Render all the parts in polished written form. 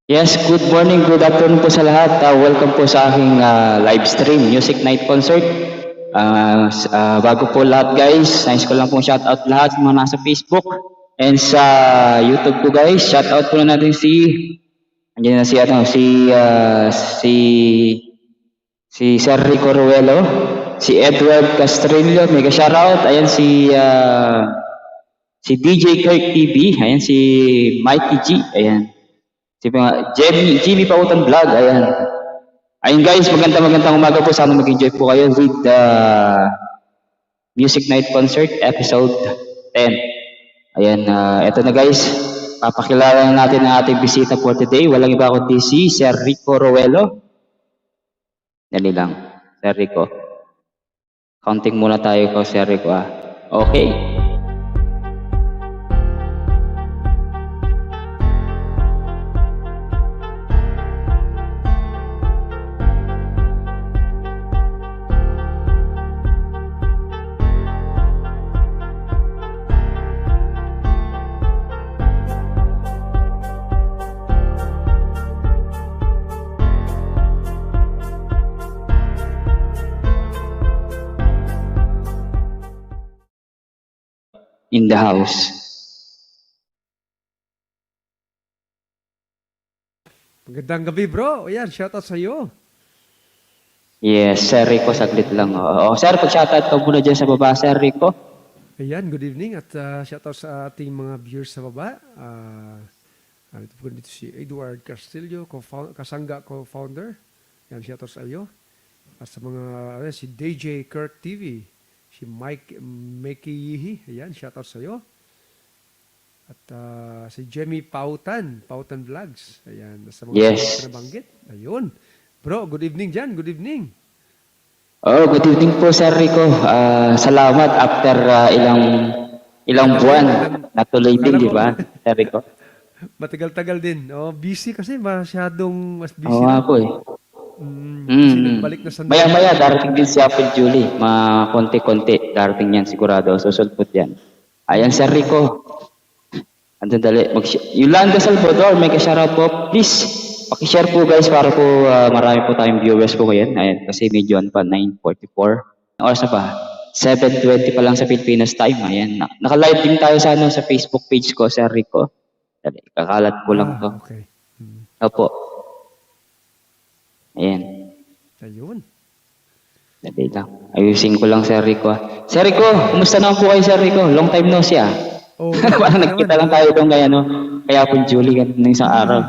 Yes, good morning, good afternoon po sa lahat. Welcome po sa aking live stream, Music Night Concert. Bago po lahat guys, nais ko lang pong shoutout lahat sa mga nasa Facebook and sa YouTube po guys. Shoutout po na natin andiyan na si Sir Rico Ruelo, si Edward Castrillo, mega shoutout. Ayan si DJ Kirk TV, ayan si Mikey G, ayan. Si Jimmy Pautan Vlog, ayan. Ayun guys, magandang umaga po. Sana mag-enjoy po kayo with the Music Night Concert episode 10. Ayan, eto na guys. Papakilala natin ang ating bisita for today. Walang iba kundi si Sir Rico Ruelo. Dali lang, Sir Rico. Counting muna tayo ko, Sir Rico. Okay. In the house. Magandang gabi bro. Ayan, shoutout sa iyo. Yes, Sir Rico, saglit lang. Sir, pag-shoutout ka muna dyan sa baba, Sir Rico. Ayan, good evening at shoutout sa ating mga viewers sa baba. Ito po dito si Edward Castillo, Kasangga co-founder. Ayan, shoutout sa iyo. At sa mga, si DJ Kirk TV, si Mikey Yihi, ayan, shoutout sa iyo. At si Jimmy Pautan Vlogs, ayan, sa mga Yes. nabanggit. Ayun. Bro, good evening dyan, good evening. Good evening po, Sir Rico. Salamat after ilang buwan. Natuloy din, di ba, Sir Rico? Matagal-tagal din. Busy kasi masyadong mas busy. Oo nga po eh. Kasi nagbalik na sandali. Maya-maya, darating din si Apple Julie. Konti-konti, darating yan sigurado. Susulpot yan. Ayan, Sir Rico. Andun dali. Yolanda Salvador, may ka-shoutout po. Please, pakishare po guys para po marami po tayong viewers po ngayon. Ayan, kasi medyo pa, 9:44. Oras na pa? 7:20 pa lang sa Pilipinas time. Ayan, naka-live din tayo sa Facebook page ko, Sir Rico. Dali, kakalat ko lang to. Okay. Opo. Ayan. Ayun. Dali lang. Ayusin ko lang, Sir Rico. Sir Rico, kumusta naman po kayo, Sir Rico? Long time no see, Parang nagkita lang tayo doon kaya po Julie ng isang araw.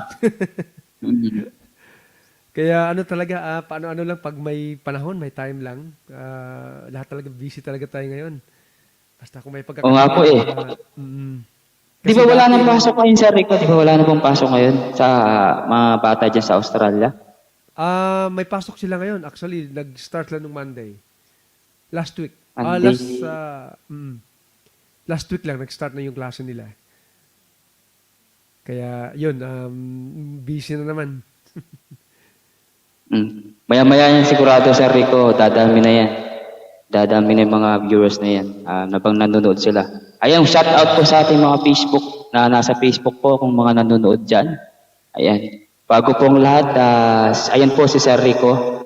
Kaya talaga, paano lang pag may panahon, may time lang. Lahat talaga, busy talaga tayo ngayon. Basta kung may pagkakataon. Oo nga po eh. Di ba wala nang pasok ngayon, Sir Rico? Di ba wala nang pong pasok ngayon sa mga bata dyan sa Australia? May pasok sila ngayon. Actually, nag-start lang nung Monday. Last week. Monday. Last week lang, nag-start na yung klase nila. Kaya, yun, busy na naman. Maya-maya yan sigurado, Sir Rico. Dadami na yan. Dadami na yung mga viewers na yan. Nabang nanonood sila. Ayan, shout out po sa ating mga Facebook na nasa Facebook po kung mga nanonood dyan. Ayan. Bago pong lahat, ayan po si Sir Rico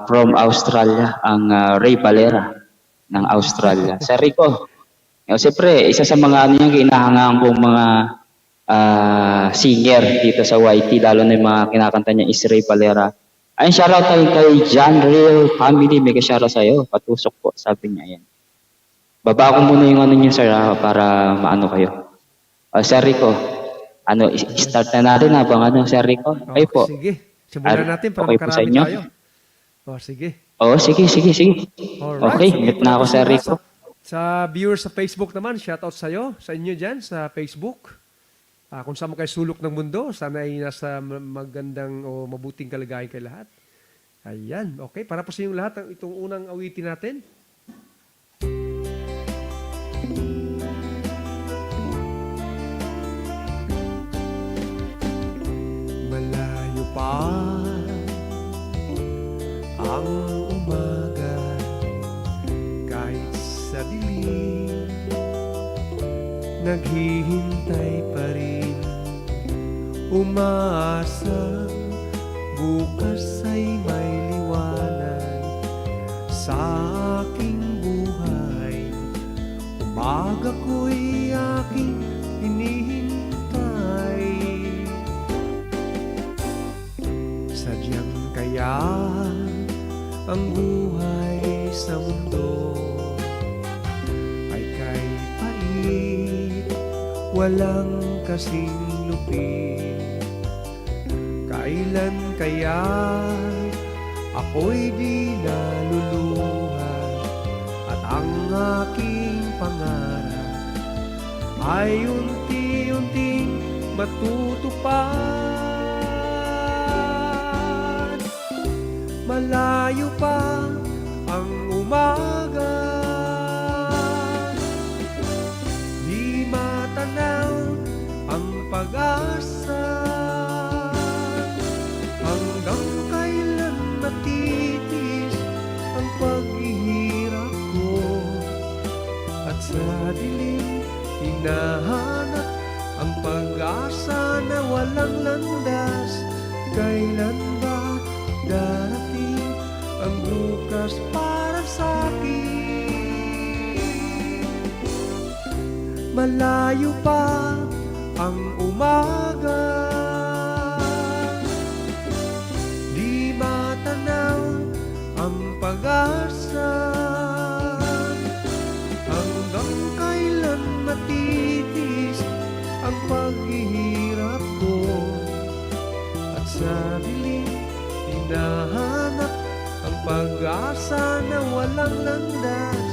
from Australia, ang Ray Valera ng Australia. Sir Rico, siyempre, isa sa mga kinahangaan kong mga singer dito sa YT, lalo na yung mga kinakanta niya is Ray Valera. Ayun, shoutout tayo kay John Real Family, mega shoutout sa'yo, patusok po, sabi niya, ayan. Baba ko muna yung niyo, sir, para maano kayo. Sir Rico, start na natin habang Sir Rico? Ay po. Sige, simulan natin para okay makarami tayo. Sige. Sige. Alright, okay, sige, meet na ako, Sir Rico. Sa viewers sa Facebook naman, shoutout sa'yo, sa inyo dyan, sa Facebook. Kung saan mo kayo sulok ng mundo, sana ay nasa magandang o mabuting kalagayan kay lahat. Ayan, okay. Para po sa inyong lahat, itong unang awitin natin. Malayo pa ang umaga kahit sa dilim naghihintay pa rin umaasa, bukas ay may liwanag sa aking buhay. Umaga ko'y aking hinihintay. Sadyang kaya ang buhay sa mundo ay kay pait, walang kasing lupit. Kailan kaya ako'y di naluluha at ang aking pangarap ay unti-unting matutupad. Malayo pa ang umaga, di matanaw ang pag-asa. Hanggang kailan matitis ang paghihirap ko, at sa dilim hinahanap ang pag-asa na walang landas. Kailan ba darating ang bukas para sa'kin? Malayo pa ang umaga, di matanaw ang pag-asa. Hanggang kailan matitis ang paghihirap ko, at sa dilim hinahanap ang pag-asa na walang landas.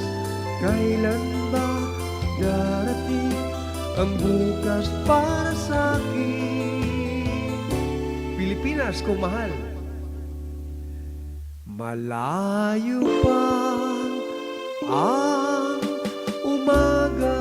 Kailan ba darating ang bukas para sa'kin? Pilipinas kong mahal, malayo pa ang umaga.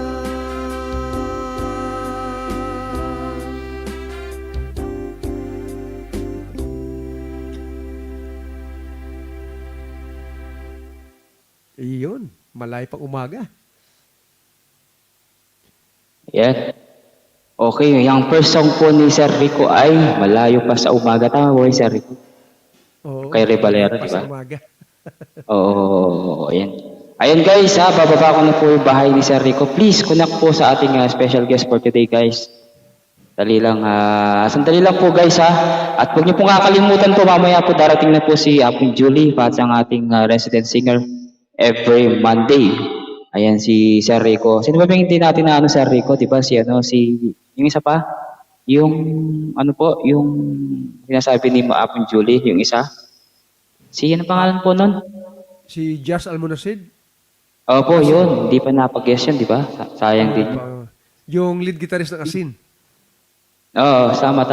Iyon, malayo pang umaga. Yan. Okay, yung first song po ni Sir Rico ay Malayo pa sa umaga. Tama po Sir Rico? Oo, Kay Revalero, malayo pa di ba? sa umaga. Oo, ayan. Ayun guys, bababa ko na po yung bahay ni Sir Rico. Please, connect po sa ating special guest for today guys. Sandali lang po guys At huwag niyo pong kakalimutan po, mamaya po darating na po si Apong Julie, Fats ang ating resident singer every Monday. Ayan si Sir Rico. Sino ba hindi natin na Sir Rico? Diba yung isa pa? Yung yung sinasabi ni Apong Julie, yung isa? Ano pangalan po nun? Si Jas Almonacid. Opo, yun. Hindi pa napag-guess yun, di ba? Sayang din. Yung lead guitarist ng Asin. Oo, tama.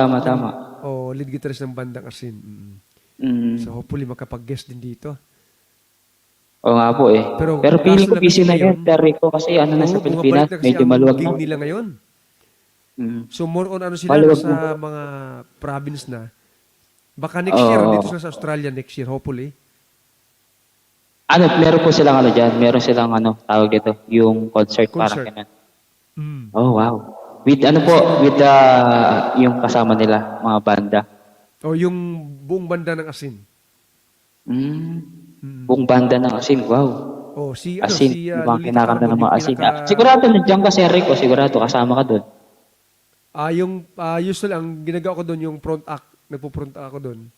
O lead guitarist ng bandang Asin. So hopefully makapag-guest din dito. Oo nga po eh. Pero feeling ko busy na yan, Sir Rico, kasi na sa Pilipinas, medyo maluwag na. Nila ngayon. So more on sila Maluwag sa mga province na. Baka next year, dito sila sa Australia next year, hopefully. Meron po silang dyan, meron silang tawag dito, yung concert. Parang ganun. Oh, wow. With yung kasama nila, mga banda. O yung buong banda ng Asin. Buong banda ng Asin, wow. Oh, si Asin, yung mga kinakanta ng mga Asin. Sigurado nandiyan ka, Sir Rico, sigurado kasama ka doon. Usually, ang ginagawa ko doon, yung front act, nagpo-front act ako doon.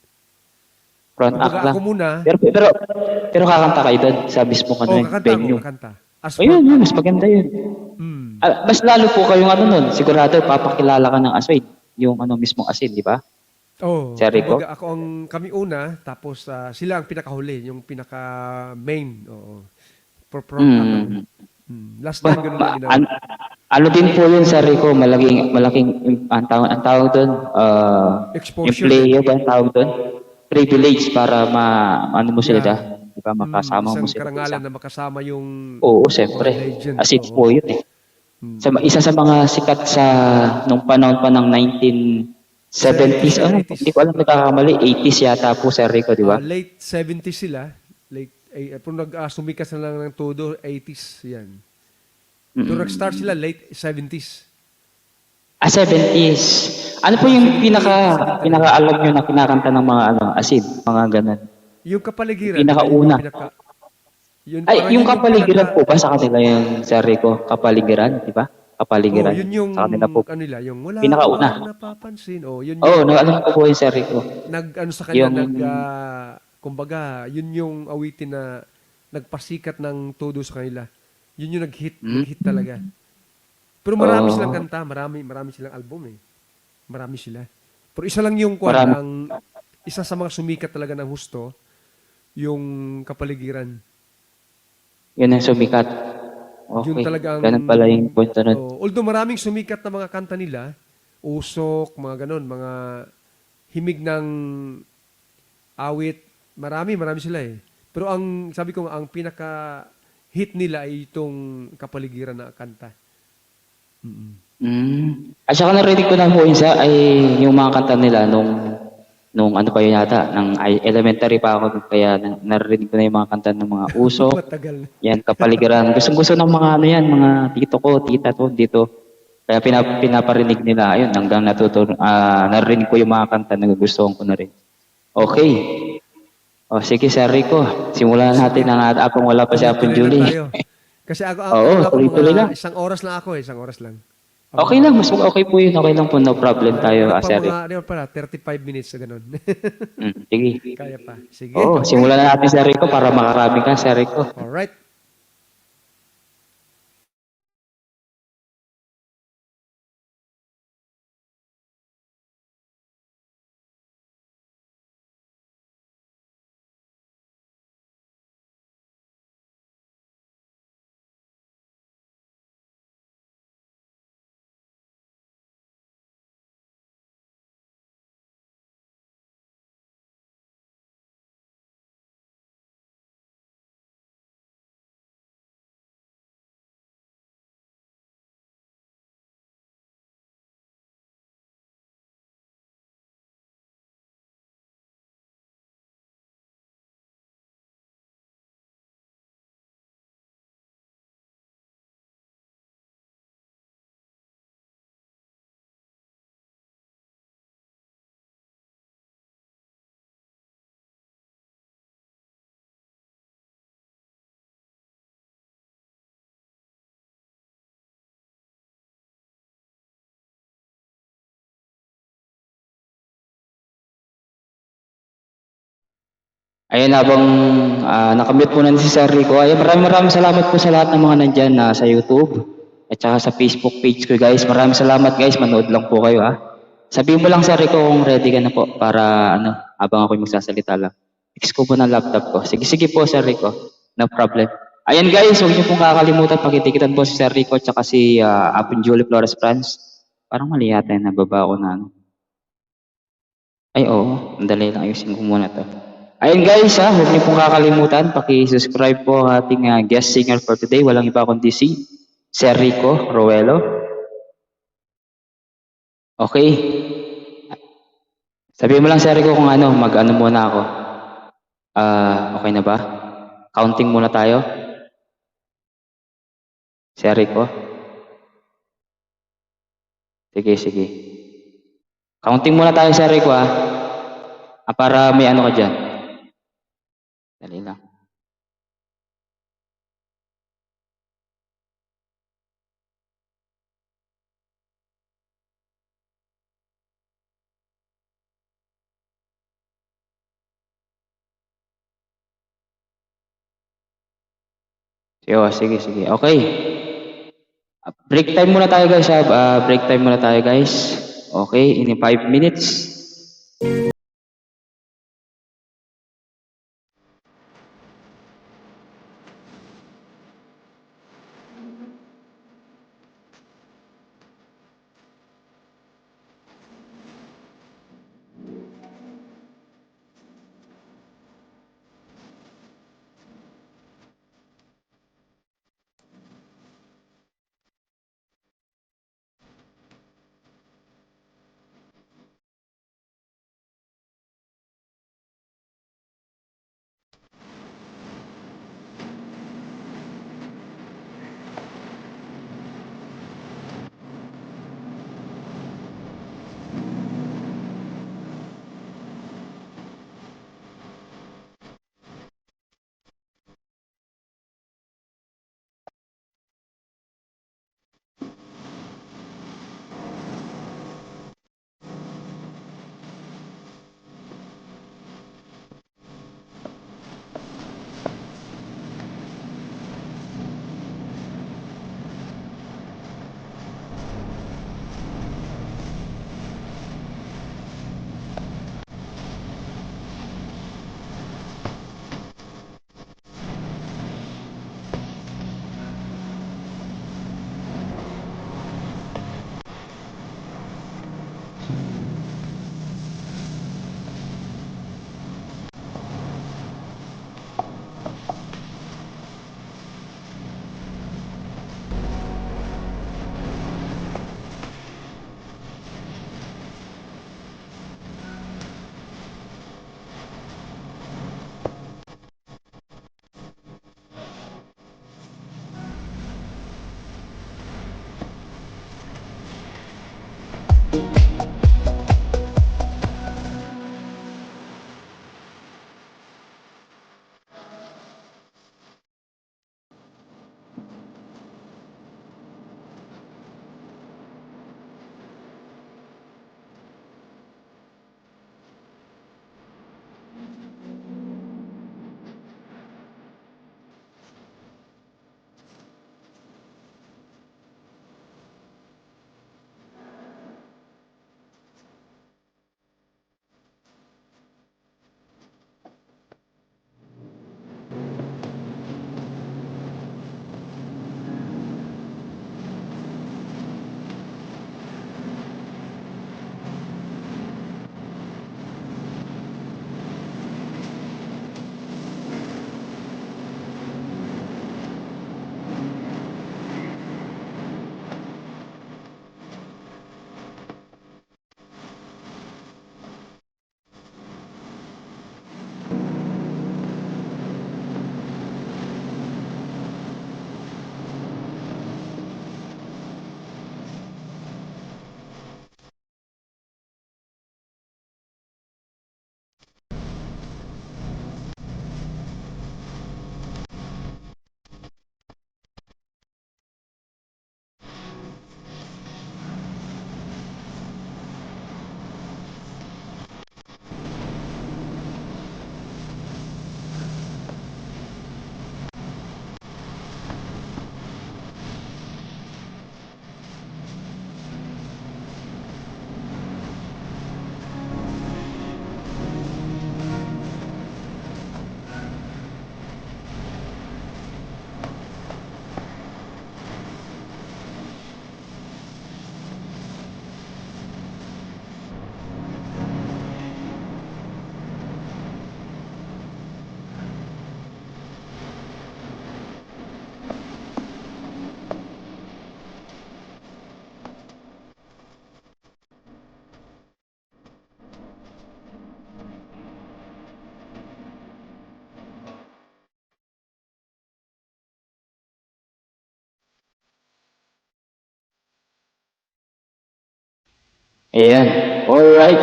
Front act lang. Ako muna. Pero kakanta kayo doon sa mismo venue. Kakanta. Ayun, mas maganda yun. Mas lalo po kayong nun, sigurado papakilala ka ng Asin, yung mismong Asin, di ba? Sir Rico? Kami una, tapos sila ang pinakahuli, yung pinaka-main. Front act. Last time, ganun lang ginawa. Din po yun, Sir Rico, malaking ang tawag doon, Exposure. yung player ba ang tawag doon? Privilege para mo sila di ba, makasama mo isang sila. karangalan na makasama yung Oo, siyempre. legend. As it po yun eh. Isa sa mga sikat nung panahon pa ng 1970s, hindi ko alam nagkakamali, 80s yata po, Sir Rico, di ba? Late 70s sila. Pero sumikas na lang ng todo, 80s yan. Pero nag-start sila late 70s. 70s. Ano po yung 70 talaga. pinaka-alam nyo na kinakanta ng mga ano, asid, mga ganun? Yung Yung kapaligiran, di ba? Yun pinakauna. yung pinaka, yun, Ay, parang yung yun yung kapaligiran pinaka, po ba sa kanila yung sa Rico? Kapaligiran, di ba? oh, Kapaligiran. yun yung, Sa kanila po. ano nila, yung wala ka Pinakauna. bang napapansin? Oh, yun Oo, yung, no, alam ko po yung sa Rico. ano sa kanya, Yung, kumbaga, yun yung awitin na nagpasikat ng todo sa kanila. Yun yung hmm, nag-hit talaga. Pero marami silang oh, kanta, marami silang album eh. Marami sila. Pero isa lang yung kwan, marami. isa sa mga sumikat talaga ng husto, yung kapaligiran. Yun ang sumikat. Yun Okay. talagang, Ganun pala yung punto nun. although maraming sumikat na mga kanta nila, usok, mga ganon, mga himig ng awit, marami sila eh. Pero ang, sabi ko, ang pinaka hit nila ay itong kapaligiran na kanta. Mm. At saka narinig ko na po isa ay yung mga kanta nila nung ano pa yun yata, elementary pa ako nun, kaya narinig ko na yung mga kanta ng mga usok, Matagal na. yan, kapaligiran. Gustong-gusto ng mga ano yan, mga tito ko, tita ko, dito. Kaya pinaparinig nila, ayun, hanggang narinig ko yung mga kanta na gustuhan ko na rin. Okay. O sige, Sir Rico, simulan na natin Sige, ang apong wala pa si Apong tuloy-tuloy lang Julie. tayo. Kasi ako, ano Oo, lang ako, mga tuloy-tuloy lang. isang oras lang ako eh, isang oras lang. Okay lang, mas okay po yun. Okay lang po, no problem tayo, Meron pa Sir mga, Rico. ano pala, 35 minutes na ganun. Sige. Kaya pa. Sige, Oo, okay. simulan na natin, Sir Rico, para makarami ka, Sir Rico. Alright. Ayun, habang nakamute po na si Sir Rico, ayun, maraming salamat po sa lahat ng mga nandyan sa YouTube at saka sa Facebook page ko, guys. Maraming salamat, guys. Manood lang po kayo, ha. Sabihin mo lang, Sir Rico, kung ready ka na po para, ano, habang ako'y magsasalita lang. Fix ko po ng laptop ko. Sige po, Sir Rico. No problem. Ayan, guys, huwag niyo pong kakalimutan, pakitikitan po si Sir Rico at saka si Apon Julie Flores France. Parang mali yata yung nababa ko na, ano. Ay, oo. Andali lang. Ayusin ko muna to. Ayun guys, huwag niyo pong kakalimutan. Paki-subscribe po ang ating guest singer for today. Walang iba kundi si Sir Rico Roelo. Okay. Sabihin mo lang Sir Rico kung ano, mag-ano muna ako. Okay na ba? Counting muna tayo. Sir Rico. Sige. Counting muna tayo Sir Rico para may ano ka dyan. Dali lang. Sige. Okay. Break time muna tayo guys. Break time muna tayo guys. Okay, in 5 minutes. Ayan. Alright.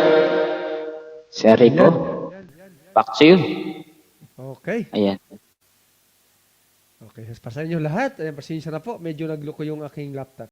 Sir Rico, back to you. Okay. Ayan. Okay, pasahin nyo lahat. Ayan, pasensya na po. Medyo nagloko yung aking laptop.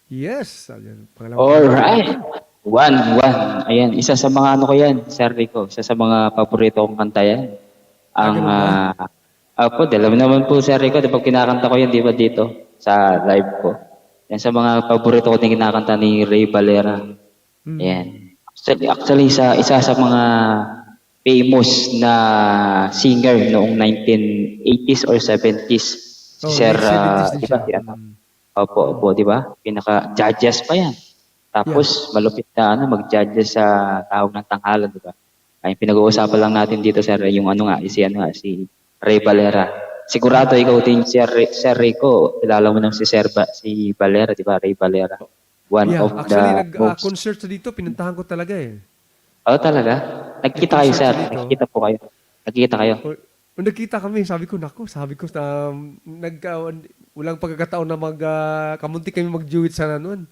Yes. Ayan, pangalawang Alright. One. Ayan, isa sa mga ano ko yan, Sir Rico. Isa sa mga paborito kong kanta yan. Ang, ganun ba? apo, alam naman po, Sir Rico, di ba kinakanta ko yan, di ba dito, sa live ko. Yan sa mga paborito ko din kinakanta ni Ray Valera. Ayan. Actually isa sa mga famous na singer noong 1980s or 70s. Si Oh, Sir, late 70s din di ba? siya. Si ano? Opo, di ba? Pinaka-judges pa yan. Tapos, malupit na mag-judges sa tawag ng tanghalan, di ba? Ay, pinag-uusapan lang natin dito, sir, yung si Ray Valera. Sigurado ikaw din, Sir Rico, kilala mo nang si Valera, di ba? Ray Valera. One Yeah, of actually, the most. nag-concert sa dito, pinuntahan ko talaga eh. Oh, talaga? Nagkita kayo, Nag-concert sir. siya dito. Nagkita po kayo. Nagkita kayo. Nung nagkita kami, sabi ko, walang pagkakataon na kamunti kami mag-duet sana noon.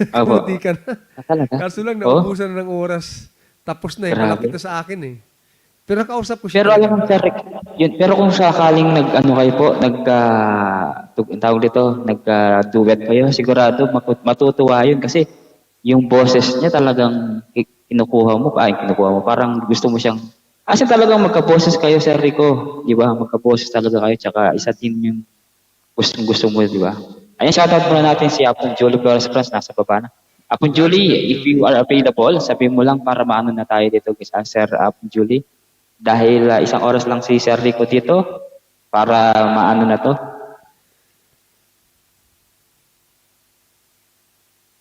Opo. Kamunti ka na. Talaga? Kaso lang, Oh? naubusan na ng oras. Tapos na eh, Grabe. malapit na sa akin eh. Pero nakausap ko siya. Pero alam mo, sir, yun, pero kung sakaling kayo po, tawag dito, duet kayo, sigurado matutuwa yun kasi yung boses niya talagang kinukuha mo, parang gusto mo siyang, kasi talagang magka-boses kayo, Sir Rico, di ba? Magka-boses talaga kayo, tsaka isa din yung gustong gusto mo, di ba? Ayan, shoutout muna natin si Apong Julie Flores Franz, nasa baba na. Apong Julie, if you are available, sabihin mo lang para maano na tayo dito, Sir Apong Julie. Dahil isang oras lang si Sir Rico dito para maano na to.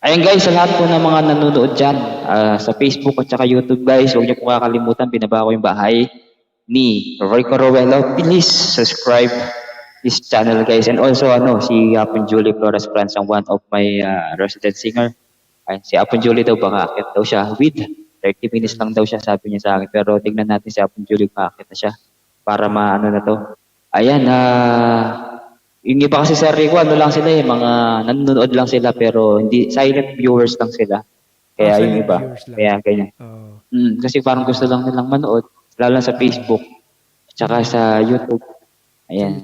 Ayan guys, sa lahat po ng mga nanonood dyan sa Facebook at saka YouTube guys, huwag niyo po kakalimutan, binaba ko yung bahay ni Rico Rowello. Please subscribe this channel guys. And also si Apon Julie Flores Franz, ang one of my resident singer. Ay, si Apon Julie daw baka akit daw siya with 30 minutes lang daw siya, sabi niya sa akin. Pero tignan natin si Apon Julie paakit na siya para maano na to. Ayan, yung iba kasi sa Rico, lang sila mga nanonood lang sila pero hindi silent viewers lang sila. Kaya yung iba, kaya ganyan. Kasi parang gusto lang nilang manood, lalo sa Facebook, tsaka sa YouTube. Ayan.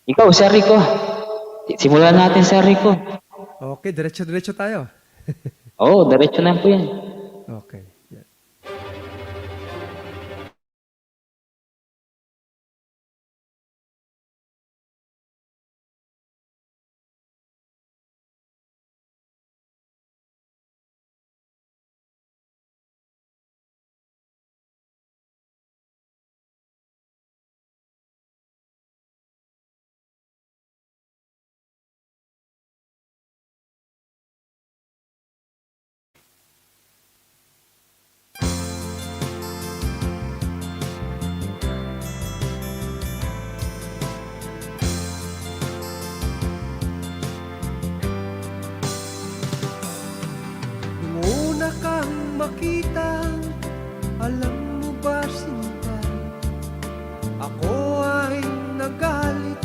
Ikaw, Sir Rico. Simulan natin, Sir Rico. Okay, diretso-diretso tayo. Oo, diretso na po yan. Okay. Yeah. Una kang makita, alam mo ba sinta, ako ay nagalit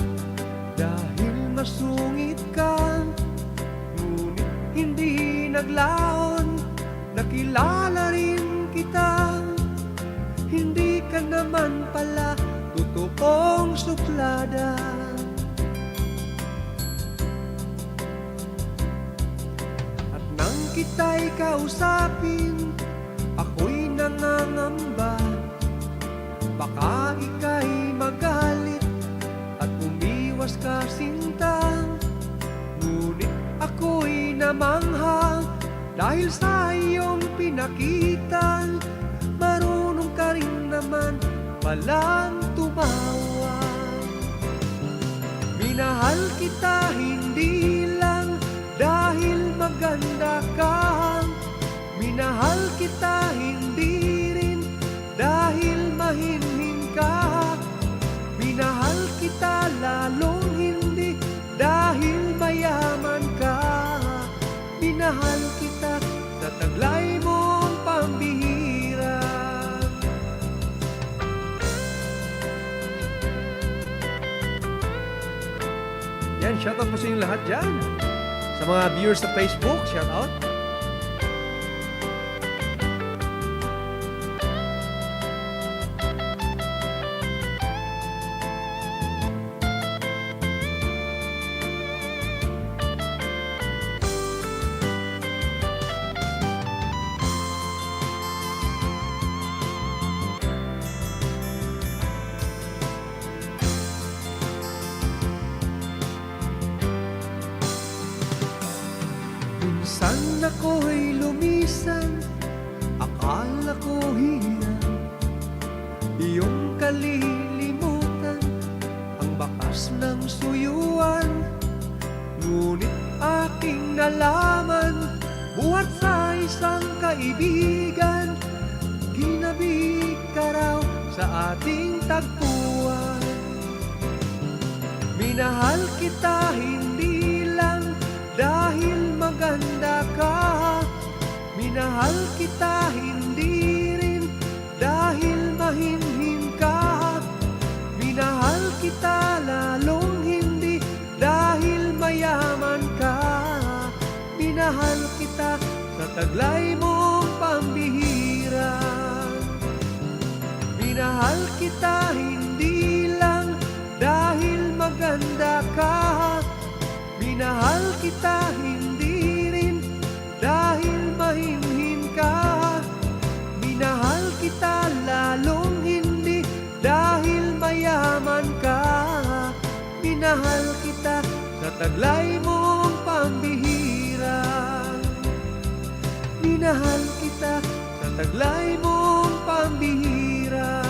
dahil masungit ka. Ngunit hindi naglaon, nakilala rin kita. Hindi ka naman pala totoong suplada. Nang kita'y kausapin, ako'y nangangamba. Baka ika'y magalit at umiwas ka sinta. Ngunit ako'y namangha dahil sa iyong pinakita. Marunong ka rin naman palang tumawa. Minahal kita hindi lang dahil maganda ka. Minahal kita hindi rin dahil mahinhin ka. Minahal kita lalong hindi dahil mayaman ka. Minahal kita sa taglay mong pambihira. Yan, shoutout po sa inyong lahat dyan. Sa mga viewers sa Facebook, shout out. Minsan ako'y lumisan, akala ko hinang iyong kalilimutan, ang bakas ng suyuan. Ngunit aking nalaman, buhat sa isang kaibigan, ginabi ka raw sa ating tagpuan. Minahal kita hindi lang dahil maganda ka. Minahal kita hindi rin dahil mahinhin ka. Minahal kita lalong hindi dahil mayaman ka. Minahal kita sa taglay mong pambihira. Minahal kita hindi lang dahil maganda ka. Minahal kita hindi rin dahil mahinhin ka. Minahal kita lalong hindi dahil mayaman ka. Minahal kita taglay mong pambihira. Minahal kita sa taglay mong pambihira.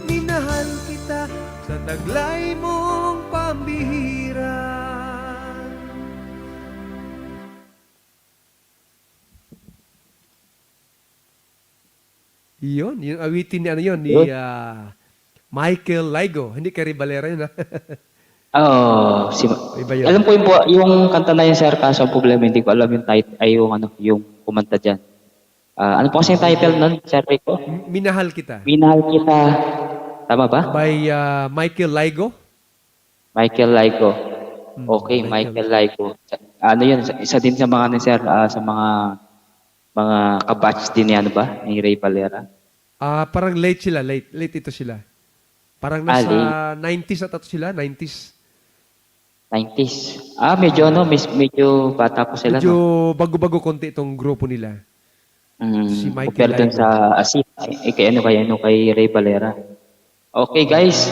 Minahal kita sa taglay mong pambihira. Yun, yung awitin ni ano yun, ni Michael Laigo. Hindi kay Ribalera yun, ha? Oh, Iba yun. alam ko yung kanta na yun, sir, kaso ang problema, hindi ko alam yung title, ay yung ano, yung kumanta dyan. Ano po kasi yung title nun, Sir Rico? Minahal kita. Minahal kita. Tama ba? By Michael Laigo. Michael Laigo. Okay, Michael. Michael Laigo. Ano yun, isa din sa mga, ano, sir, sa mga kabatch din ni ano ba, ni Ray Valera. Parang late sila, late ito sila. Parang nasa 90s at sila, 90s. 90s. Medyo ano, medyo bata po sila, Medyo no? bago-bago konti itong grupo nila. Si Michael Compare dun Laigo. sa Asif, kay Ray Valera. Okay, guys.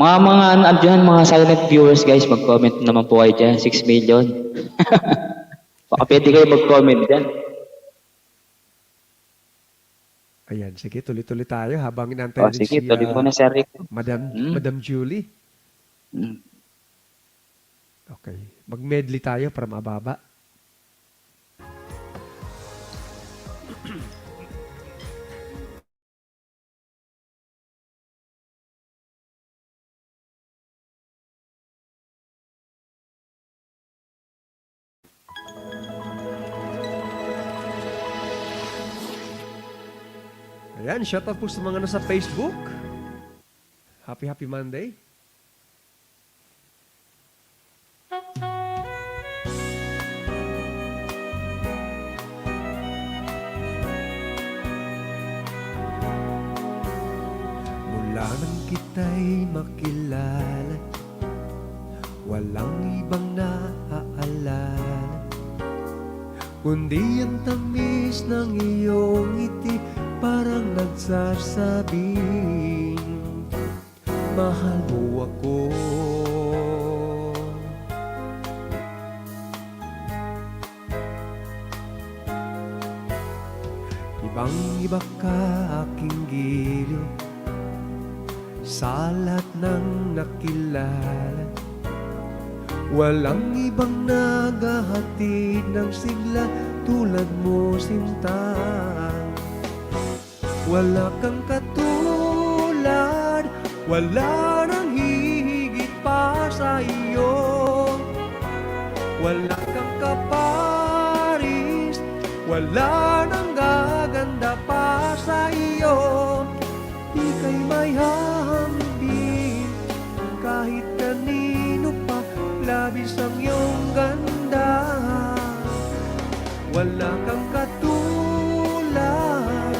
Mga andyan, mga silent viewers, guys, mag-comment naman po kayo dyan. 6 million. Baka pwede kayo mag-comment dyan. Ayan, sige, tuloy-tuloy tayo habang inaantay din Sige, si tuloy mo na, Sir Rico. Madam Julie. Mm. Okay, mag-medley tayo para mababa. Ayan, shoutout po sa mga nasa Facebook. Happy Monday. Mula nang kita'y makilala, walang ibang naaalala kundi ang tamis ng iyong ngiti, parang nagsasabing mahal mo ako. Ibang-iba ka aking giliw sa lahat ng nakilala. Walang ibang naghahatid ng sigla tulad mo, sinta. Wala kang katulad, wala nang hihigit pa sa iyo. Wala kang kaparis, wala nang gaganda pa sa iyo. Di kay may hahambing kahit kanino pa, labis ang iyong ganda. Wala kang katulad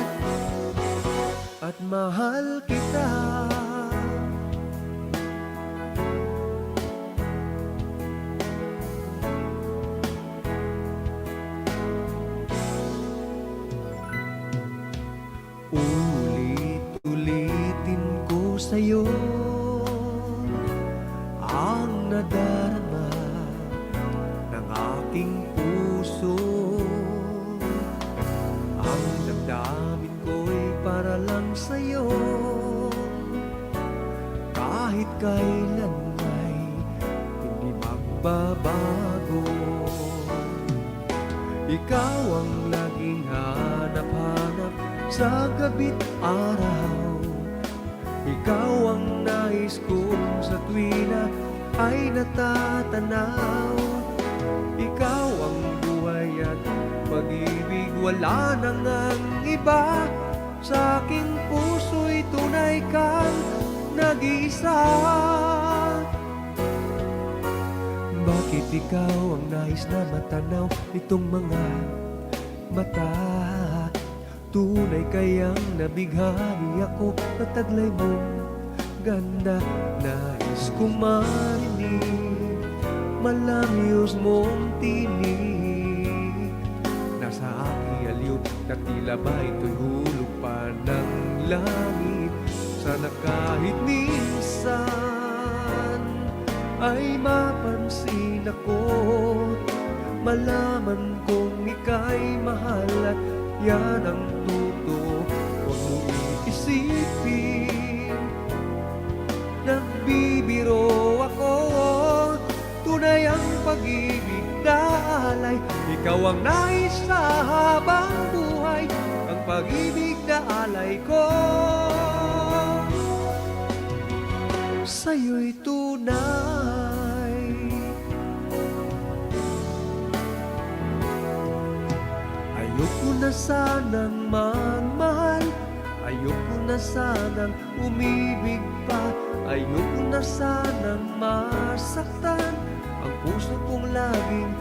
at mahal kita. Ulit-ulitin ko sa'yo ang nadarama ng aking puso. Ang damdamin ko'y para lang sa'yo, kahit kailan ay hindi magbabago. Ikaw ang laging hanap-hanap sa gabi't araw. Ikaw ang nais kong sa tuwina ay natatanaw. Ikaw ang buhay at pag-ibig, wala nang ang iba. Sa aking puso'y tunay kang nag-iisa. Bakit ikaw ang nais na matanaw itong mga mata? Tunay kayang nabighani ako at taglay mong ganda. Nais kong marinig malamyos mong tinig. Nasa aking aliw na tila ba ito'y hulog pa ng langit. Sana kahit minsan ay mapansin ako, malaman kong ika'y mahal at yan ang totoo. Huwag mo iisipin, nagbibiro ako, tunay ang pag-ibig na alay. Ikaw ang nais sa habang buhay, ang pag-ibig na alay ko sa'yo'y tunay. Ayoko na sanang magmahal, ayoko na sanang umibig pa, ayoko na sanang masaktan ang puso kong laging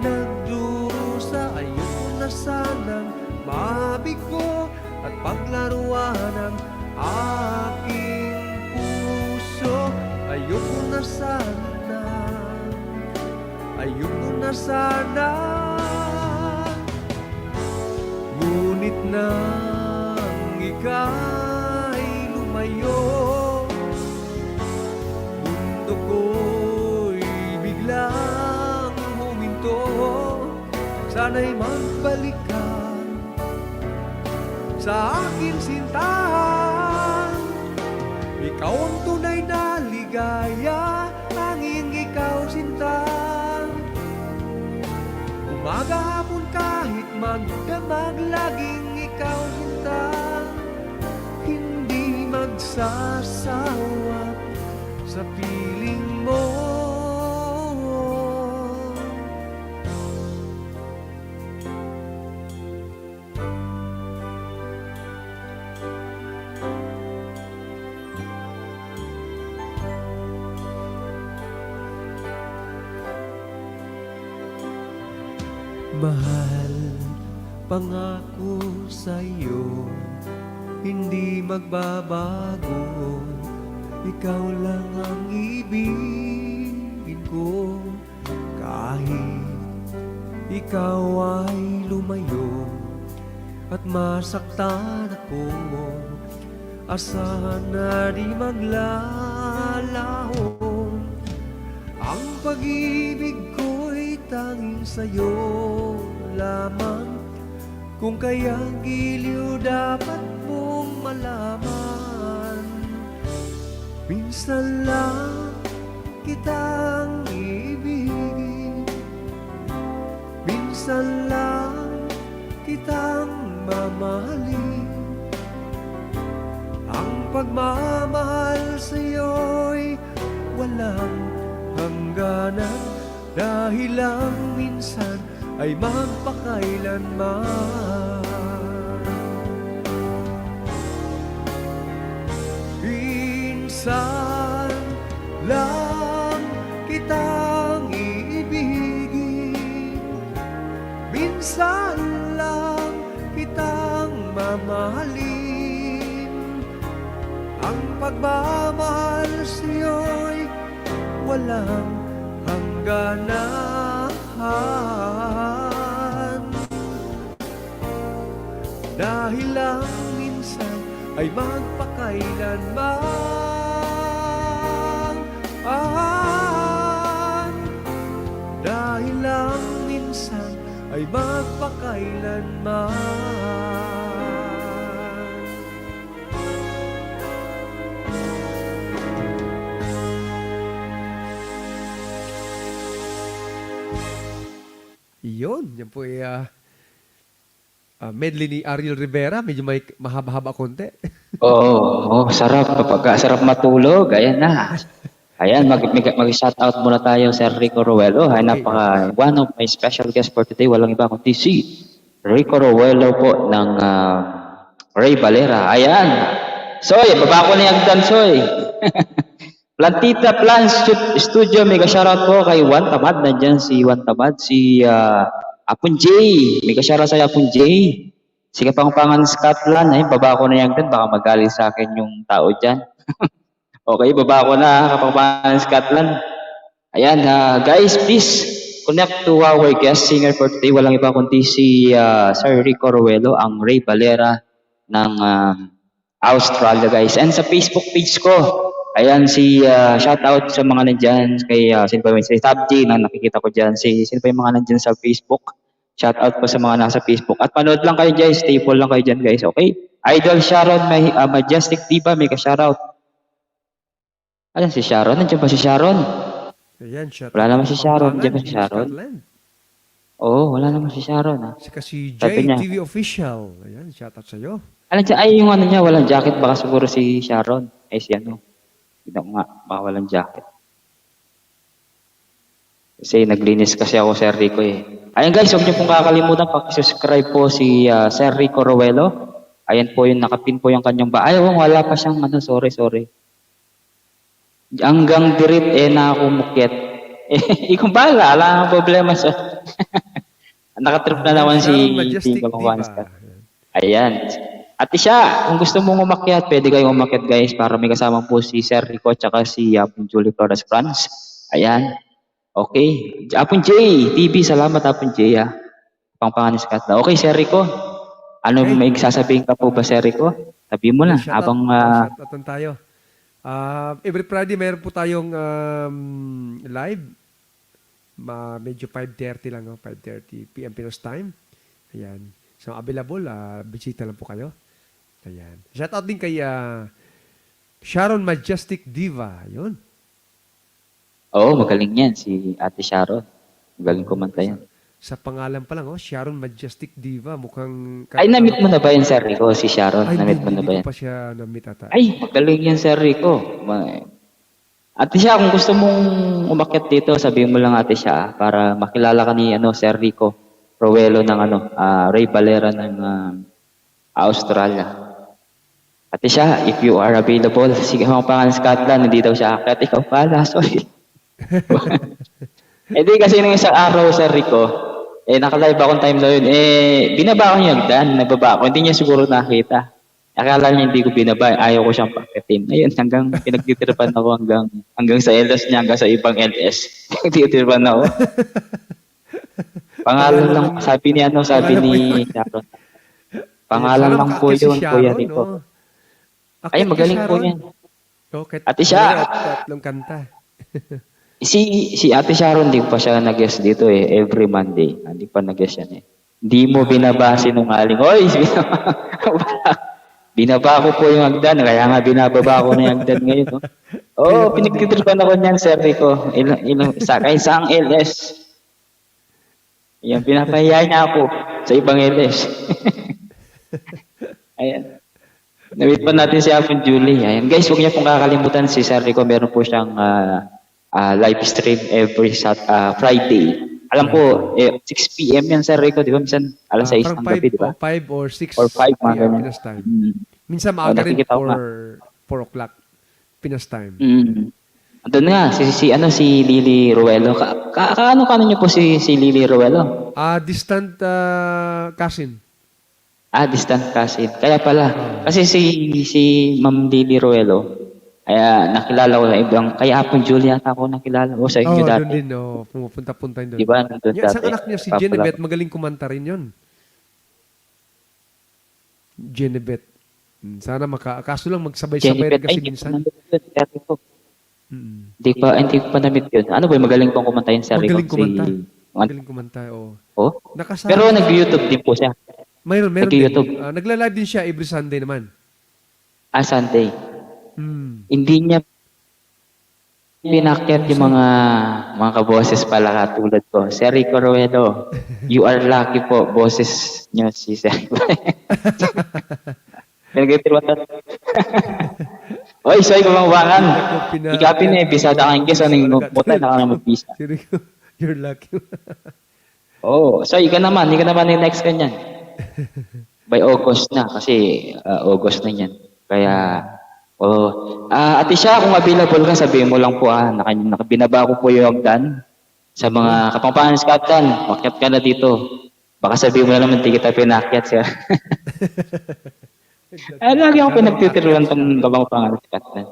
nagdurusa. Ayoko na sanang mabigo at paglaruan ang aking puso. Ayoko na sana, ayoko na sana, ngunit nang ika'y lumayo, mundo ko'y biglang huminto. Sana'y magbalik ka sa akin, sintahan. Ikaw ang tunay na ligaya, tanging ikaw, sinta. Umaga, hapon, kahit magdamag, laging ikaw, sinta. Hindi magsasawa sa piling mo. Mahal, pangako sa'yo, hindi magbabago. Ikaw lang ang ibigin ko, kahit ikaw ay lumayo at masaktan ako. Asahan na di maglalaho, ang pag-ibig ko'y tanging sa'yo lamang. Kung kayang giliw dapat mong malaman, minsan lang kitang ibigin, minsan lang kitang mamahalin. Ang pagmamahal sa'yo'y walang hangganan, dahil lang minsan ay magpakailanman. Minsan lang kitang iibigin, minsan lang kitang mamahalin. Ang pagmamahal sa'yo'y walang hangganan, dahil lang minsan ay magpakailanman. Dahil lang minsan ay magpakailanman. Yan po ay medley ni Ariel Rivera. Medyo may mahaba-haba konti. Oo, sarap. Sarap matulog. Ayan na. Ayan, mag-shoutout muna tayo Sir Rico Roelo. Ay, one of my special guests for today, walang iba kundi si Rico Roelo po ng Ray Valera. Ayan. Soy, baba ko na yung dan, Soy. Plantita Plans Studio, mega shoutout po kay Juan Tamad. Nandyan si Juan Tamad, si Apun J. Mega shoutout sa Apun J. Si Kapangpangan Scotland. Ay, baba ko na yung dan. Baka magaling sa akin yung tao dyan. Okay, baba ko na Kapangpangan Scotland. Ayan, guys, please connect to our guest singer for today. Walang iba kundi si Sir Rico Roelo, ang Ray Valera ng Australia, guys. And sa Facebook page ko, Ayan, shout out sa mga nandyan, kay, sino ba yun? Si Top G na nakikita ko dyan. Sino pa yung mga nandyan sa Facebook? Shout out po sa mga nasa Facebook. At panood lang kayo guys, staple lang kayo dyan guys, okay? Idol Sharon, may Majestic Diva, may ka-shoutout. Ayan, si Sharon, nandiyan ba si Sharon? Ayan, shout Wala out naman sa si Sharon, Kapampangan nandiyan ba si in Sharon? Scotland. Oo, wala naman si Sharon. Saka si Sabi niya, JTV Official. Ayan, shout out sa'yo. ay yung ano niya, walang jacket, baka siguro si Sharon. Ay si ano, hindi ko nga, baka walang jacket. Kasi naglinis kasi ako Sir Rico eh. Ayan guys, huwag niyo pong kakalimutan pag-subscribe po si Sir Rico Rowelo. Ayan po yung nakapin po yung kanyang ba. Ay, wala pa siyang ano, sorry. Hanggang dirit na ako mukyat. Ikaw bala, wala nang problema siya. Nakatrip na naman si Sharon Majestic Tito Diva. Kawanska. Ayan. At siya, kung gusto mong umakyat, pwede kayong umakyat guys para may kasama po si Sir Rico at si Julie Flores France. Ayan. Okay. Apon J, TV, salamat Apon J Pangpanganis ka. Okay, Sir Rico. Ano Okay. may sasabihin ka po ba, Sir Rico? Sabi mo na, Shout out. habang Shout out tayo. Every Friday meron po tayong live. Medyo 5:30 lang, 5:30 PM Pinas time. Ayan. So available, bisita lang po kayo. Ayan. Shout out din kay Sharon Majestic Diva. Yun. oo, magaling yan, si Ate Sharon. Magaling kumanta yan. Sa pangalan pa lang, Sharon Majestic Diva. Mukhang... Ay, na-meet mo na ba yan, Sir Rico? Si Sharon, Ay, na-meet mo na ba hindi yan? ko pa siya na-meet ata. Ay, magaling yan, Sir Rico. Ate siya, kung gusto mong umakyat dito, sabihin mo lang ate siya para makilala ka ni Sir Rico Rowelo ng Ray Valera ng Australia. Ate siya, if you are available, sige mga pangalan Scotland, hindi daw siya akyat. Ikaw pala, sorry. Di kasi nung isang araw, Sir Rico, naka-live akong time na yun. Binaba ko niya hagdan, nababa ako. Hindi niya siguro nakita. Akala niya hindi ko binaba, ayaw ko siyang pakitin. Ayun, hanggang pinagtitripan ako hanggang sa LS niya, hanggang sa ibang LS. Pinagtitripan ako. Pangalan lang, sabi ni Sharon. Pangalan lang po yun, Kuya Rico. Ay, magaling po yan. Ate siya. Tatlong kanta. Si Ate Sharon, di pa siya nag-guest dito every Monday. Hindi pa nag-guest yan Hindi mo binaba sinungaling. Oy, binaba ko po yung hagdan, kaya nga binababa ko na yung hagdan ngayon. Pinagtitripan ako niyan, Sir Rico. Isang LS. Ayan, pinapahiya niya ako sa ibang LS. Ayan. Nawit pa natin si Apon Julie. Ayan. Guys, huwag niyo pong kakalimutan si Sir Rico. Meron po siyang live stream every Friday. Alam ko, 6 p.m. yan, Sir Rico. Di ba? Minsan, alas 6 ng gabi, di ba? 5 or 6 Or 5, mga ganyan. Pinas time. Minsan maaga rin nakikita ko nga. 4 o'clock Pinas time. Doon nga, si Lily Rowelo. Kaano niyo po si Lily Rowelo? Distant cousin. Distant cousin. Kaya pala. Kasi si Ma'am Lily Rowelo, nakilala ko na ibang, kaya Apon Julia ata ako nakilala ko sa inyo dati. Doon din, pumupunta-punta doon. Diba? Nandun Yung isang dati. anak niya, si Jenebet, magaling kumanta rin yun. Jenebet. Sana kaso lang magsabay-sabay rin kasi minsan. Hindi ko pa na-meet yun. Ano ba, magaling pang kumanta yun, Sir Rico? Magaling kumanta. Magaling kumanta, Oh? Nakasama Pero siya. nag-YouTube din po siya. Meron nag-YouTube. din. Nagla-live din siya every Sunday naman. Sunday. Hmm. Hindi niya pinakyat yung mga kaboses pala katulad ko. Sir Rico Rowelo, you are lucky po, boses niyo si Sir Rico. Pinag-itiwatan. Oy, soy kumangbangan. Ikapin bisada kang ingges, anong puta na ka na magbisa. Seryo, you're lucky. So ika naman yung next kanyan. By August na, kasi August na yan. Kaya, ate siya, kung available ka, sabihin mo lang po, nakabinaba ko po yung hagdan sa mga Kapampangan Scotland. Makyat ka na dito. Baka sabihin mo na naman, di kita pinakyat siya. Lagi ako pinagtitiruan ng Kapampangan Scotland.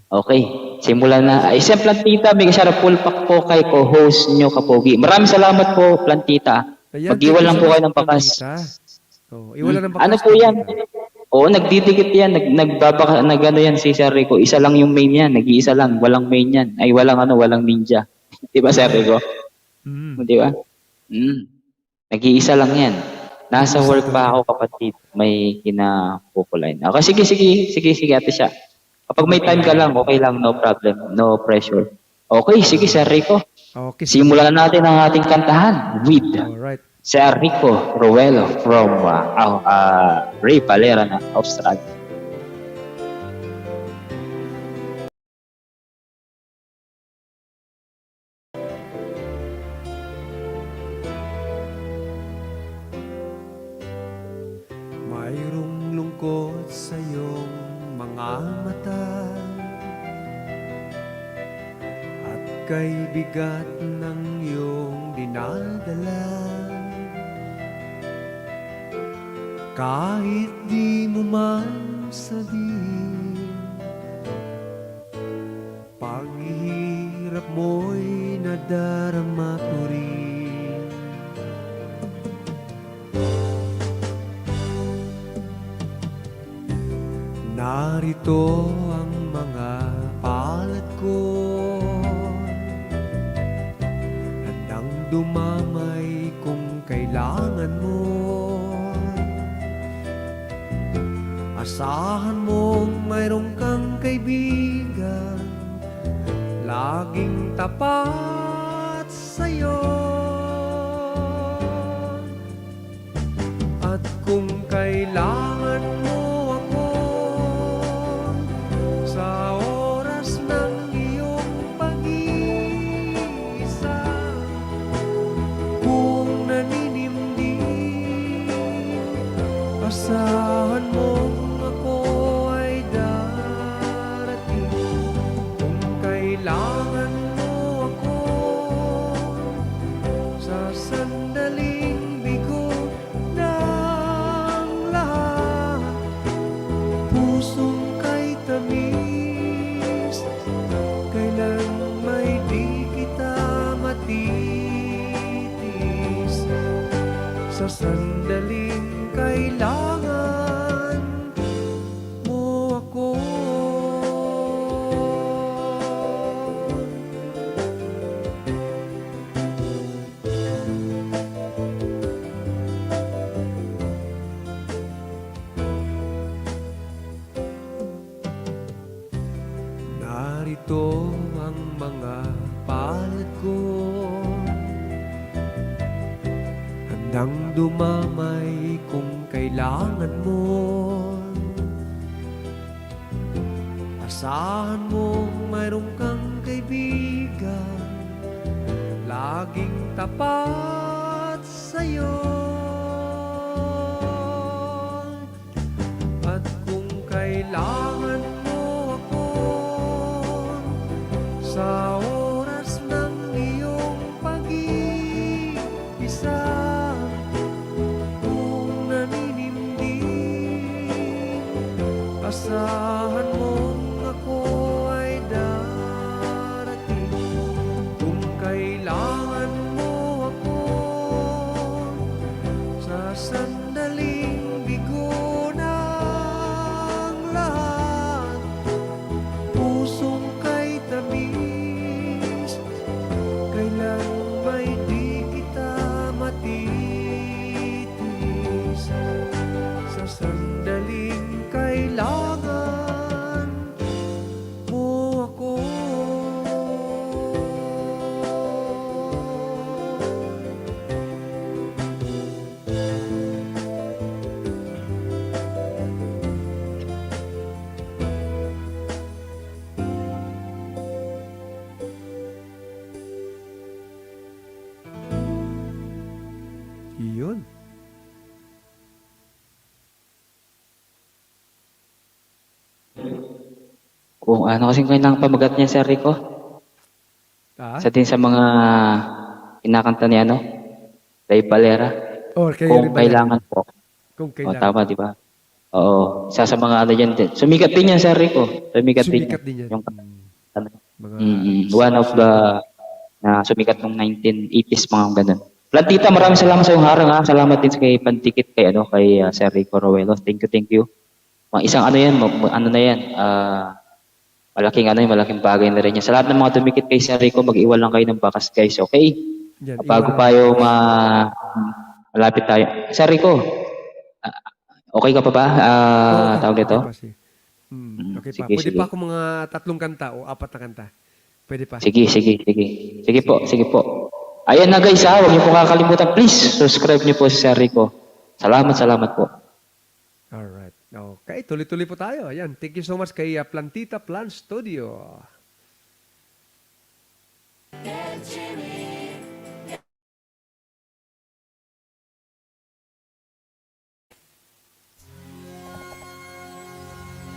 Okay, simulan na. Isang Plantita, may kasara full pack po kay co-host nyo, Kapogi. Maraming salamat po, Plantita. Ayan, Mag-iwan lang po kayo ng Plantita. bakas. Iwala ng bakas. Ano po yan? Oo, nagdidikit yan. Nag-ano yan si Sir Rico. Isa lang yung main yan. Nag-iisa lang. Walang main yan. Ay, walang ninja. Di ba, Sir Rico? Mm. Di ba? Mm. Nag-iisa lang yan. Nasa Nag-iisa work pa talaga. ako, kapatid. May kinakukuline. Okay, sige, ate siya. Kapag may time ka lang, okay lang. No problem. No pressure. Okay, sige, Sir Rico. Okay, sige. Simulan na natin ang ating kantahan with Alright. Sir Rico Ruelo from Ray Valera na Australia. Mayroong lungkot sa iyong mga mata at kay bigat ng iyong dinadala. Kahit di mo man sabihin, paghihirap mo'y nadarama ko rin. Narito ang mga palad ko, handang dumamay kung kailangan mo. Asahan mong mayroong kang kaibigan, laging tapat sa'yo. At kung kailangan mo ako sa oras ng iyong pag-iisa, kung naninimdim, asahan mong ako ay darating. Kung kailangan mo ako sa sandaling bigo ng lahat, pusong kay tamis, kailan may di kita matitis. Sa sandaling kailangan mo ako. Narito ang mga palad ko, handang dumamay kung kailangan mo. Asahan mong mayroong kang kaibigan, laging tapat sa'yo. At kung kailangan mo ako sa oras ng iyong pag-iisa, kung naninimdim, asahan mong ako ay darating. Kung kailangan mo ako sa sandaling bigo ng lahat, pusong kay tamis, kailan may di kita matitis. Sa sandaling kailangan mo ako. Iyon. Kung ano kasing kailangan pamagat niya, Sir Rico. Ah? Sa din sa mga kinakanta ni Ray Valera. Or kay Kung Ribalera. kailangan po. Kung O, kailangan. tama, di ba? Oo. Isa sa mga ano yan din. Sumikat din yan, Sir Rico. Sumikat Sumikat din din yan. yan. Yung, ano, Mga one of the na sumikat nung 1980s, mga ganun. Plantita, maraming salamat sa iyong harang, ha. Salamat din kay Pantikit, kay Sir Rico Roelo. Thank you. Mga isang ano yan, ano na yan, malaking ano yan, malaking bagay na rin yan. Sa lahat ng mga dumikit kay Sir Rico, mag-iwan lang kayo ng bakas guys, okay? Yan, Bago iwan. tayo malapit tayo. Sir Rico, ah, okay ka pa ba? Oo, okay. Tawag Okay nito? pa, sige. Okay pa. Sige, Pwede sige. pa ako mga 3 kanta o 4 na kanta. Pwede pa. Sige, sige, sige. Sige po, sige po. Ayan na guys, huwag niyo po kakalimutan. Please, subscribe niyo po si Sir Rico. Salamat, salamat po. Alright. Okay, tuloy-tuloy po tayo. Ayan, thank you so much kay Plantita Plant Studio.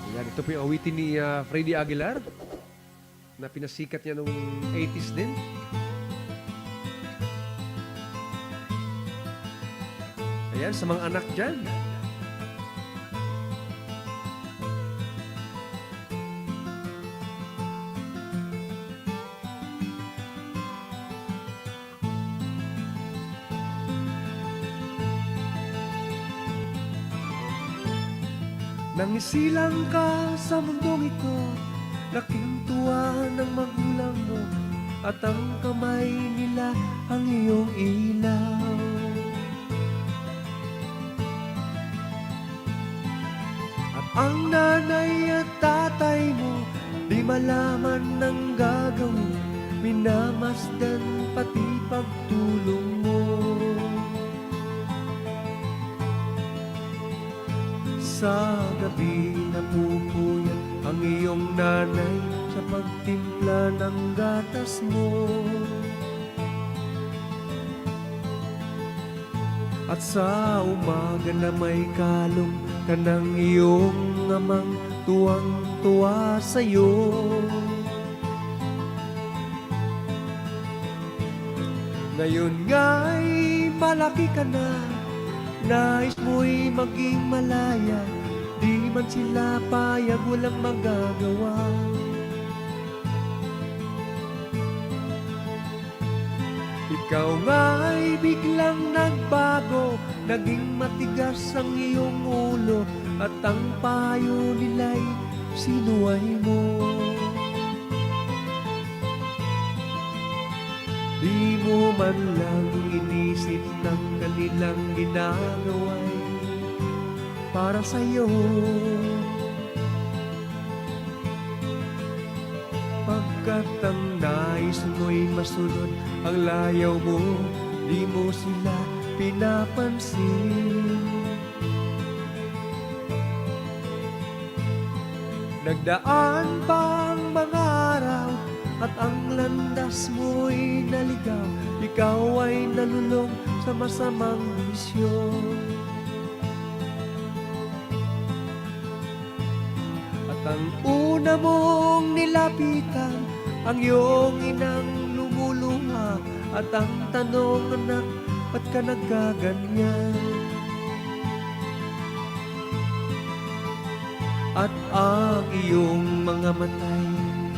Ayan, ito po yung awitin ni Freddy Aguilar na pinasikat niya noong 80s din. Ayan, sa mga anak dyan. Nangisilang ka sa mundong ito, laking tuwa ng magulang mo, at ang kamay nila ang iyong ilaw. At ang nanay at tatay mo, di malaman ng gagawin, minamasdan pati pagtulong mo. Sa gabi napupuyat ang iyong nanay sa pagtimpla ng gatas mo. At sa umaga na may kalong ka ng iyong amang tuwang-tuwa sa'yo. Ngayon nga'y malaki ka na, nais mo'y maging malaya, di man sila payag, walang magagawa. Ikaw nga'y biglang nagbago, naging matigas ang iyong ulo, at ang payo nila'y sinuway mo. Di mo man lang inisip ng kanilang ginagawa'y para sa'yo. Pagkat ang nais mo'y masunod ang layaw mo, di mo sila pinapansin. Nagdaan pa ang mga araw, at ang landas mo'y naligaw, ikaw ay nalulong sa masamang misyon. At ang una mong nilapitan, ang iyong inang lumuluha, at ang tanong, anak, ba't ka nagkaganyan? At ang iyong mga matay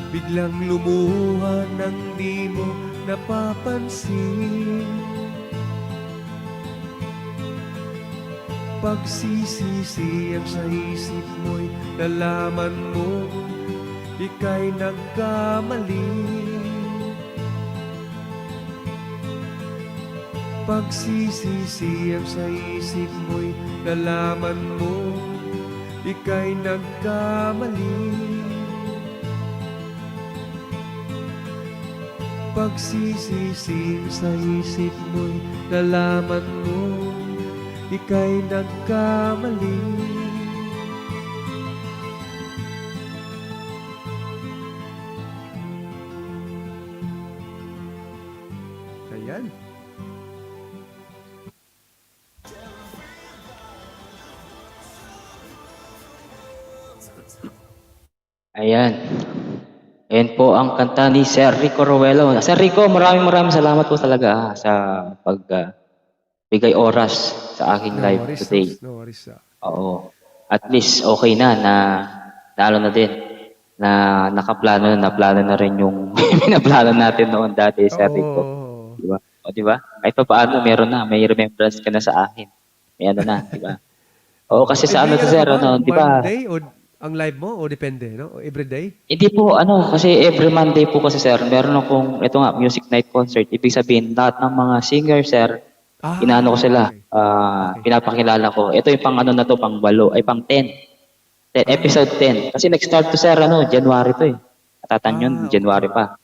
biglang lumuha nang di mo napapansin. Pagsisisi ang sa isip mo'y nalaman mo, ika'y nagkamali. Pagsisisi ang sa isip mo'y nalaman mo, ika'y nagkamali. Pagsisisi sa isip mo'y nalaman mo, ika'y nagkamali. Ayan. Ayan. Ayan po ang kanta ni Sir Rico Roelo. Sir Rico, maraming salamat po talaga sa pagbigay oras sa aking live today. No worries. Oo. At least okay na ano na din na nakaplano na plano na rin yung pinaplano natin noon dati, Sir Rico. Oo. Di ba? O di ba? Kahit pa paano meron na, may remembrance ka na sa akin. May ano na, di ba? Oo, kasi sa Every ano to ano sir, ka ba? ano, di ba? Monday o ang live mo o depende, no? O every day? Hindi po, ano, kasi every Monday po kasi sir, meron akong, ito nga, music night concert. Ibig sabihin, lahat ng mga singer, sir, inaano ko Ah, sila, okay. ah, Okay. pinapakilala ko. Ito yung pang ano na to, pang walo, ay pang 10. Ah, Episode 10. Kasi nag-start to sir, ano, January to eh. Natatan yun, okay. January pa.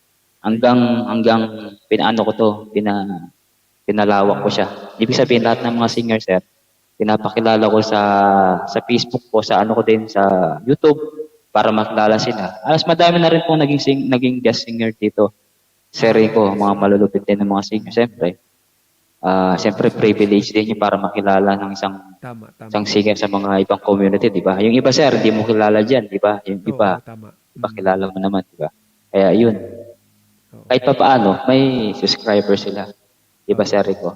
Hanggang, Ayun. hanggang, pinaano ko to, pinalawak ko siya. Ibig sabihin, lahat ng mga singer, sir, pinapakilala ko sa Facebook ko, sa ano ko din, sa YouTube, para makilala sila. Alas madami na rin po naging guest singer dito. Sir Rico, I mga see. malulupit din ng mga singer. Siyempre privilege din yun para makilala ng Tama, tama. isang singer sa mga ibang community, di ba? Yung iba, sir, hindi mo kilala dyan, di ba? Yung Oo, iba, tama. iba kilala mo naman, di ba? Kaya yun, Oo. kahit pa paano, may subscriber sila. Di ba, Oo. Sir Rico?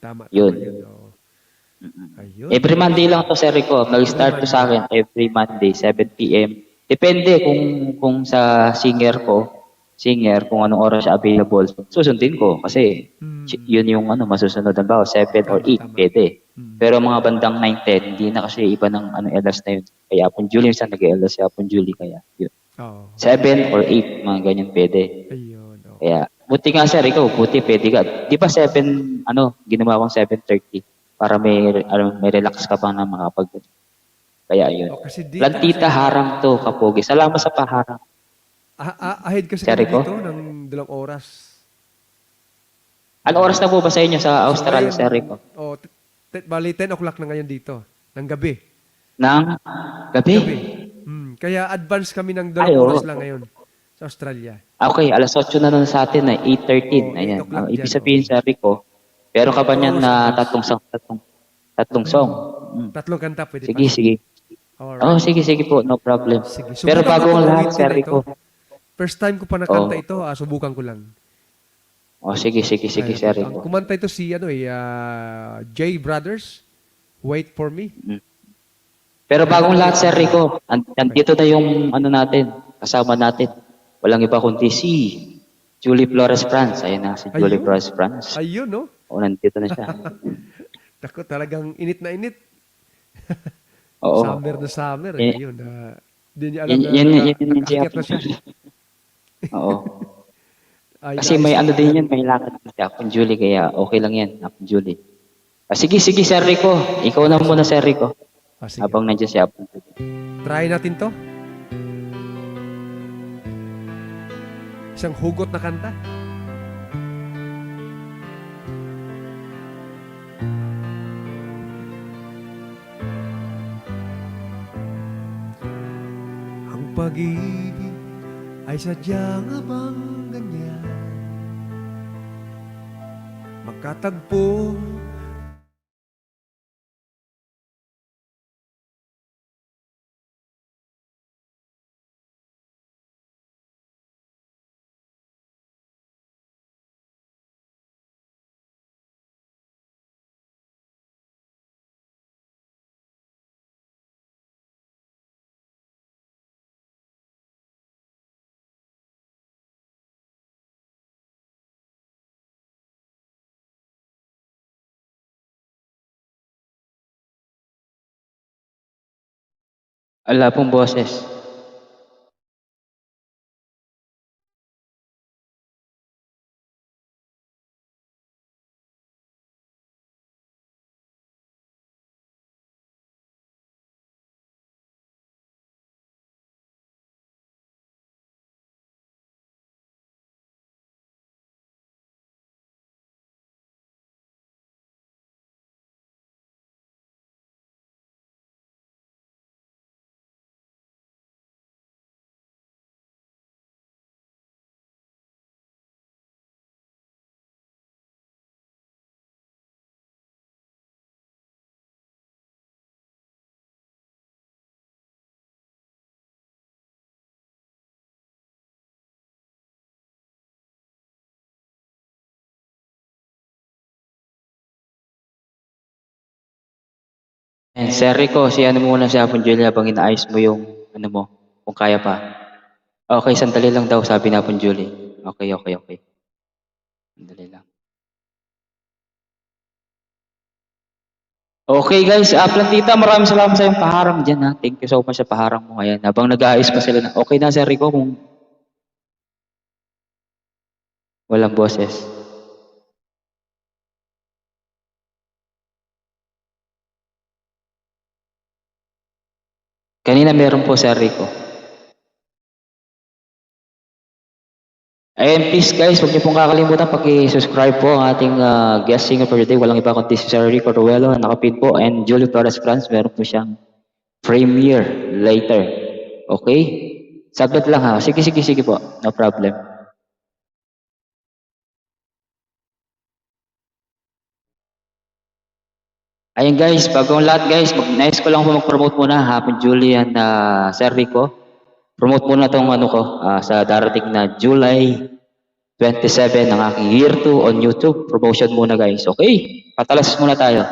Tama, Yun. tama yun. Oo. Ayun. Every Monday lang to, Sir Rico. Every Nag-start to sa Monday. akin every Monday, 7 p.m. Depende kung sa kung anong oras siya available. Susundin ko kasi Hmm. yun yung ano, masusunod. Halimbawa, 7 or Tama, 8, tama. pwede. Hmm. Pero mga bandang 9, 10, hindi na kasi iba ng ano, LS na yun. Kaya Apon Julie, minsan nag-LS si Apon Julie. Kaya yun. Oo. 7 or 8, mga ganyan pwede. Ayun, oo. Kaya, buti nga sir, ikaw, buti pwede ka. Di ba 7, ano, ginawa kong 7:30 para may relax ka pa na makapag. Kaya yun. Oh, kasi dito Plantita kasi harang to, kapogi. Salamat sa paharang. ahead kasi Sir kami Rico? dito ng 2 oras. Ano oras na po ba sa inyo sa So Australia, ngayon, Sir Rico? oh, bali 10 o'clock na ngayon dito, ng gabi. Nang gabi? Gabi. Kaya advance kami ng Ay, 2 oras oo. lang ngayon sa Australia. Okay, alas 8 na nun sa atin, 8:13. Oh, 8 Ayan. o'clock Ibig dyan, sabihin, oh. Sir Rico, pero ka ba 2 niyan hours na advance. tatlong song? Mm. Tatlong kanta pwede pa? Sige, sige. Oo, Alright. sige, sige po. No problem. Sige, Pero subukan ko bago ang tong lahat, awitin Sir na ito. Rico. First time ko pa nakanta Oh, ito, subukan ko lang. oh, sige, sige, sige, Ay, Sir ang Rico. kumanta ito si J Brothers, Wait for Me. Mm. Pero Ganda bagong ng lahat, wait for Sir me. Rico, Okay. nandito na yung ano natin, kasama natin. Walang iba kundi si Julie Flores France. Ayun na, si Julie Ayun. Flores France. Ayun, no? Oo, nandito na siya. Naku, talagang init na init. Oo. Summer na summer. Eh. Y- Ayun. Di niya alam na Yan siya. nakaakyat na siya. Oo. Ayos, Kasi ayos may to. ano din yan, may lakad din si Apon Julie, kaya okay lang yan, Apon Julie. Sige, sige, Sir Rico. Ikaw na Okay, muna, sige. Sir Rico. Sige. Habang nandiyan si Apon Julie. Try natin to. Isang hugot na kanta. Ang pag-ibig ay sadyang abang ganyan. Magkatagpo Wala pong boses. And Sir Rico, si ano muna si Apon Julie habang inaayos mo yung ano mo, kung kaya pa. Okay, sandali lang daw, sabi na Apon Julie. Okay, okay, okay. Sandali lang. Okay guys, Plantita, maraming salamat sa iyong paharang dyan ha. Thank you so much sa paharang mo ngayon. Habang nag-aayos pa sila na, okay na Sir Rico kung walang boses. Kanina meron po Sir Rico. Ayun, please guys, huwag niyo pong kakalimutan paki-subscribe po ang ating guest singer for the day. Walang iba kundi si Sir Rico Ruelo, nakapin po, and Julie Flores France, meron po siyang premiere later. Okay? Sabit lang ha. Sige, sige, sige po. No problem. Ayun guys, bago ang lahat guys, nais ko lang po mag-promote muna hapon Julie and Sir Rico. Promote muna tong ano ko sa darating na July 27 ng aking year 2 on YouTube. Promotion muna guys. Okay? Patalas muna tayo.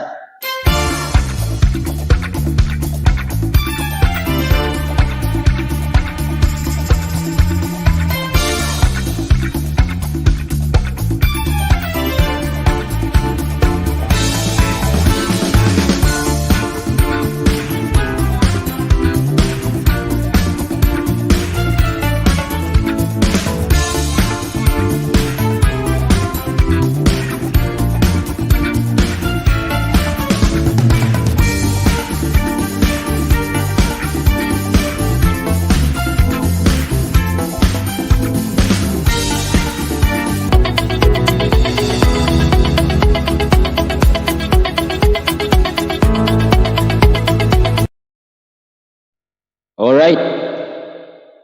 Alright.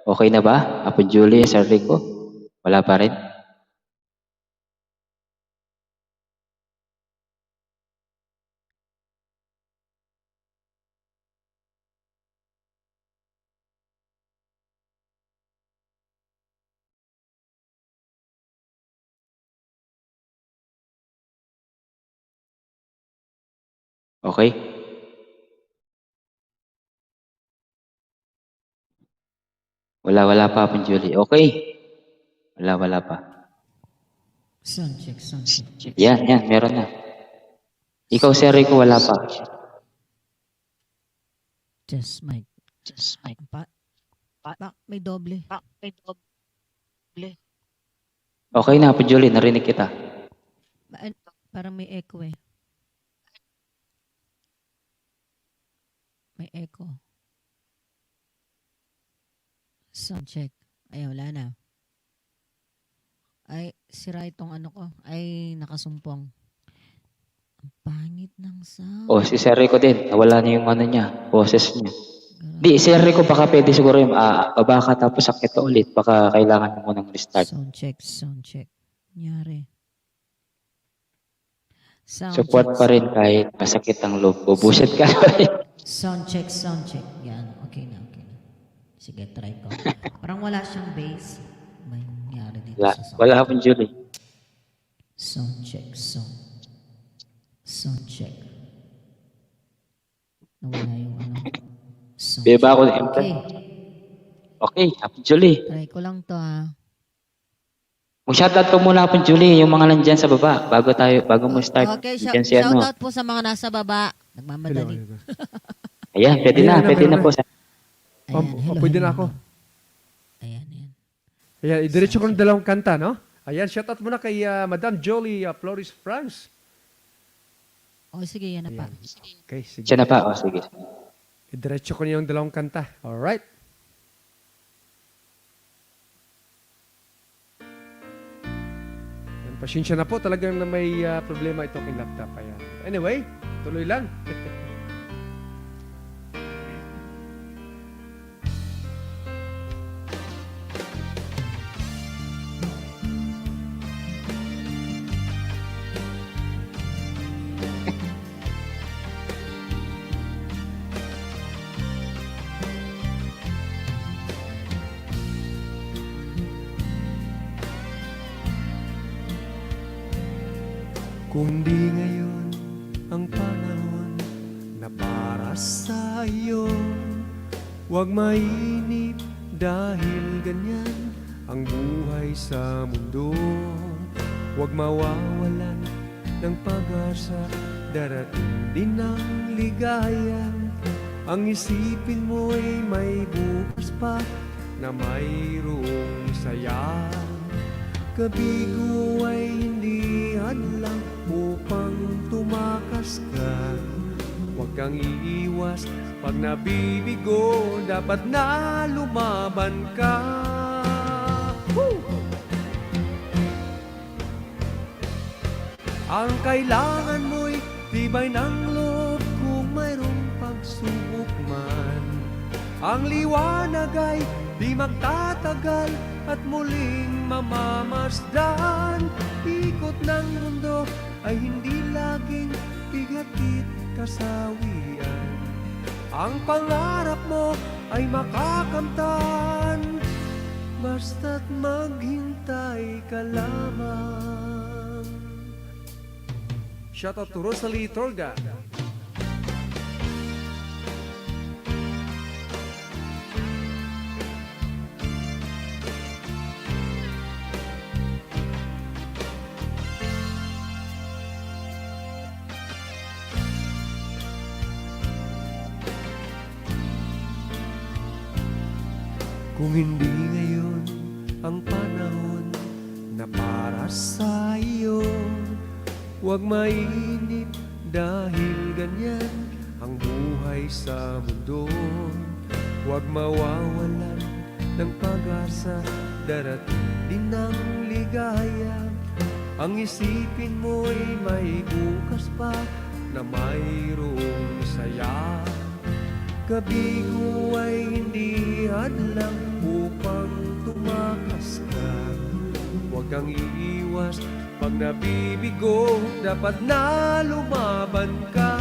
Okay na ba? Apo Julie, Sir Rico? Wala pa rin? Okay? Wala pa, Apo Julie. Okay? Wala pa. Sound check, sound check. Yan, meron na. Ikaw, Sir Rico, wala pa. Just mic. May doble. Okay na, Apo Julie, narinig kita. Parang may echo eh. May echo. Sound check. Ay, wala na. Ay, sira itong ano ko. Ay, nakasumpong. Ang pangit ng sound. Oh, si Sir Rico din. Nawala na yung ano niya, boses niya. Di, Sir Rico, baka pwede siguro yung baba ka tapos sakit ka ulit. Baka kailangan mo munang restart. Sound check. Nyari. Support pa rin kahit masakit ang loob. Bubuset ka. Sound check. Yan, okay na. Sige, try ko. Parang wala siyang bass. May nangyari dito sa sound. Wala Apo Julie. Sound check. Nawala yung ano. Sound Beba ako check. ng Okay. Okay, Apo Julie. Try ko lang to ha. Mag-shoutout ko muna Apo Julie, yung mga nandyan sa baba. Bago mo start. Okay, Nandyan si ano. shoutout po sa mga nasa baba. Nagmamadali. Ayan, pwede na po. Pwede na ako. Ayan. Ayan, idiretso ko ng dalawang kanta, no? Ayan, shoutout muna kay Madam Jolie Flores France. Oh, sige, yan na pa. Okay, sige. Siya na pa. O, sige. Idiretso ko niya yung dalawang kanta. Alright. Ayan, pasensya na po. Talagang na may problema ito aking laptop. Ayan. Anyway, tuloy lang. Kung di ngayon ang panahon na para sa iyo, huwag mainip dahil ganyan ang buhay sa mundo. Huwag mawawalan ng pag-asa, darating din ang ligaya. Ang isipin mo'y may bukas pa na mayroong saya. Kabigo ay hindi hadlang upang tumakas ka. Huwag kang iiwas pag nabibigo, dapat na lumaban ka. Woo! Ang kailangan mo'y tibay ng loob kung mayroong pagsubok man. Ang liwanag ay di magtatagal at muling mamamasdan. Ikot ng mundo ay hindi laging bigatit kasawian. Ang pangarap mo ay makakamtan, basta't maghintay ka lamang. Shoutout to Rosalie Torga. Kung hindi ngayon ang panahon na para sa iyo, huwag mainip dahil ganyan ang buhay sa mundo. Huwag mawawalan ng pag-asa, darating din ang ligaya. Ang isipin mo'y may bukas pa na mayroong saya. Kabigo ay hindi hadlang upang tumakas ka. Huwag kang iiwas pag nabibigo, dapat na lumaban ka.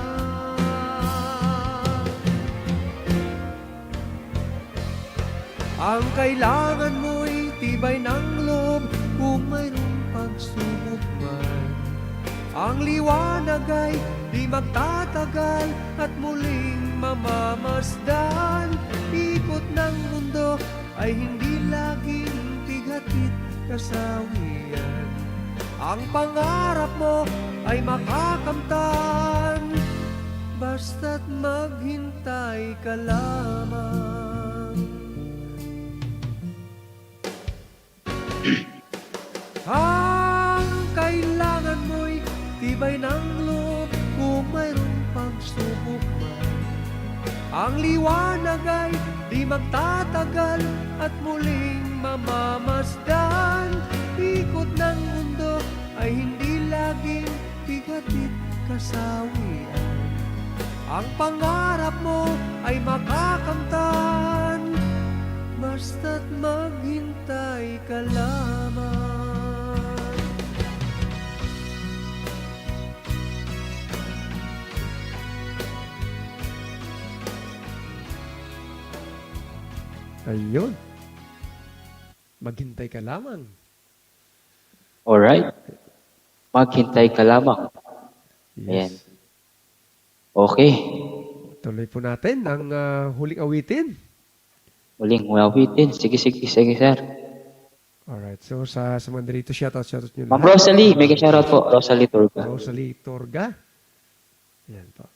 Ang kailangan mo'y tibay ng loob kung mayroong pagsubok man. Ang liwanag ay di magtatagal at muling mamamasdan. Ikot ng mundo ay hindi laging tigatid kasawian. Ang pangarap mo ay makakamtan, basta't maghintay ka lamang. Ang kailangan mo'y tibay ng loob kung mayroong pagsubok man. Ang liwanag ay di magtatagal at muling mamamasdan. Ikot ng mundo ay hindi laging bigatit kasawian. Ang pangarap mo ay makakamtan, basta't maghintay ka lamang. Ayun. Maghintay ka lamang. Alright. Maghintay ka lamang. Ayan. Yes. Okay. Tuloy po natin ang huling awitin. Muling wawitin. Sige, sir. Alright. So sa mga narito, shoutout nyo Ma'am lahat. Rosalie, mega shoutout po. Rosalie Turga. Rosalie Torga. Yan po.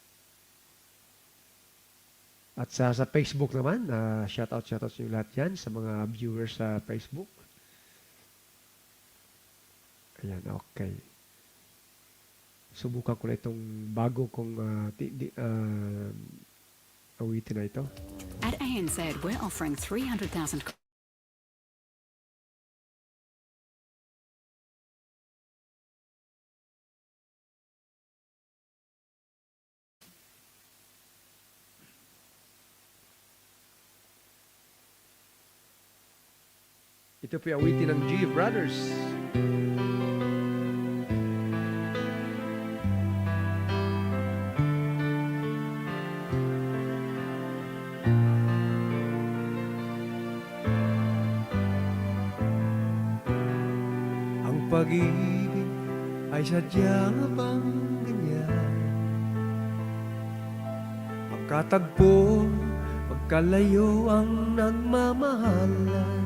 At sa Facebook naman, shoutout nyo lahat yan sa mga viewers sa Facebook. Ayan, okay. Subukan ko na itong bago kong awitin na ito. At ANZ, we're offering 300,000. Ito po yung awitin ng G Brothers. Ang pag-ibig ay sadyang bang ganyan? Magkatagpo, magkalayo ang nagmamahalan.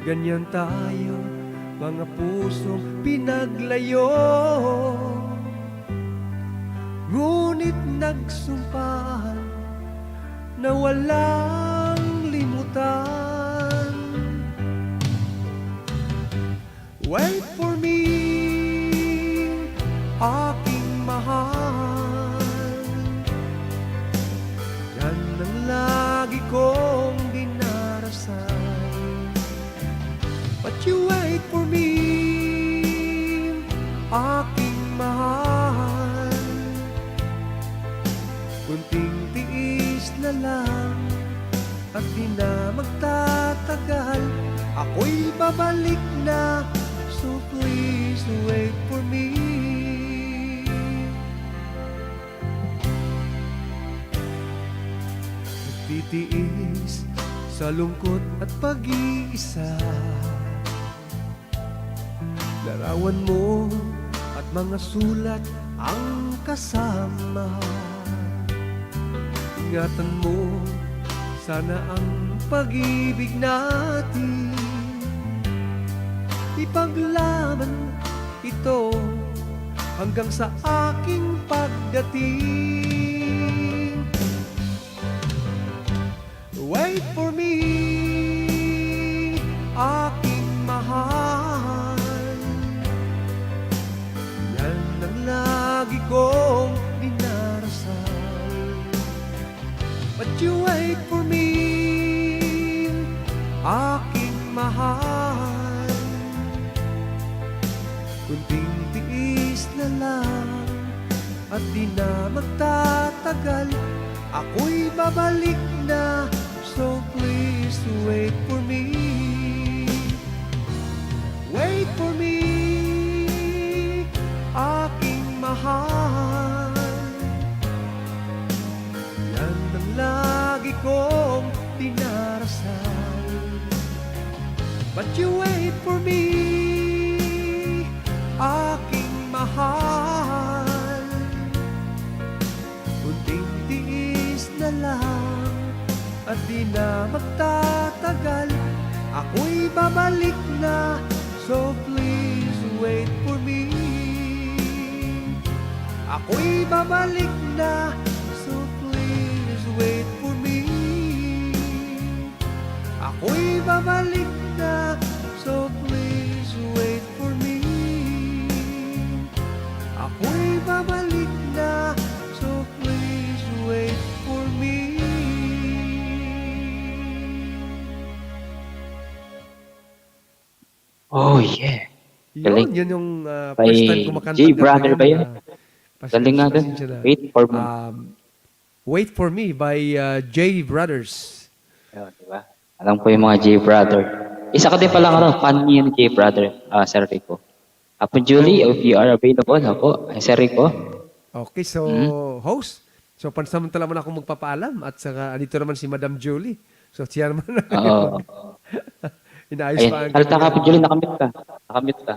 Ganyan tayo, mga pusong pinaglayo. Ngunit ngunit nagsumpahan na walang limutan. Wait for me, aking mahal. Yan ang lagi kong dinarasal. But you wait for me, aking mahal. Kunting tiis na lang at di na magtatagal. Ako'y babalik na, so please wait for me. Nagtitiis sa lungkot at pag-iisa. Larawan mo at mga sulat ang kasama. Ingatan mo, sana ang pag-ibig natin ipaglaban ito hanggang sa aking pagdating. Wait for me, aking mahal. Yan ang lagi kong dinarasal. But you wait for me, aking mahal. Kunting tiis na lang at di na magtatagal. Ako'y babalik na, so please wait for me. Wait for me, aking mahal. Yan ang lagi kong dinarasal. But you wait for me, aking mahal. Kunting tiis na lang at di na magtatagal. Ako'y babalik na, so please wait for me. Ako'y babalik na, so please wait for me. Ako'y babalik na, so please wait for me. Ako'y babalik na, so please wait for me. Oh, yeah. Galing. Yun yung By first time kumakanta. J. Brother ba yun? Galing nga dun. Wait for me. Wait for Me by J. Brothers. Ayun, diba? Alam ko yung mga J. Brother. Isa ka din pala fan niya ni J. Brother, Sir Rico. Apo Julie, if you are available, ako, Sir Rico. Okay, so host. So pansamantala man ako magpapaalam at saka dito naman si Madam Julie. So siya naman. Oo. Inaayos Ayun, pa ang halta ka, Apo Julie, nakamute ka. Nakamute ka.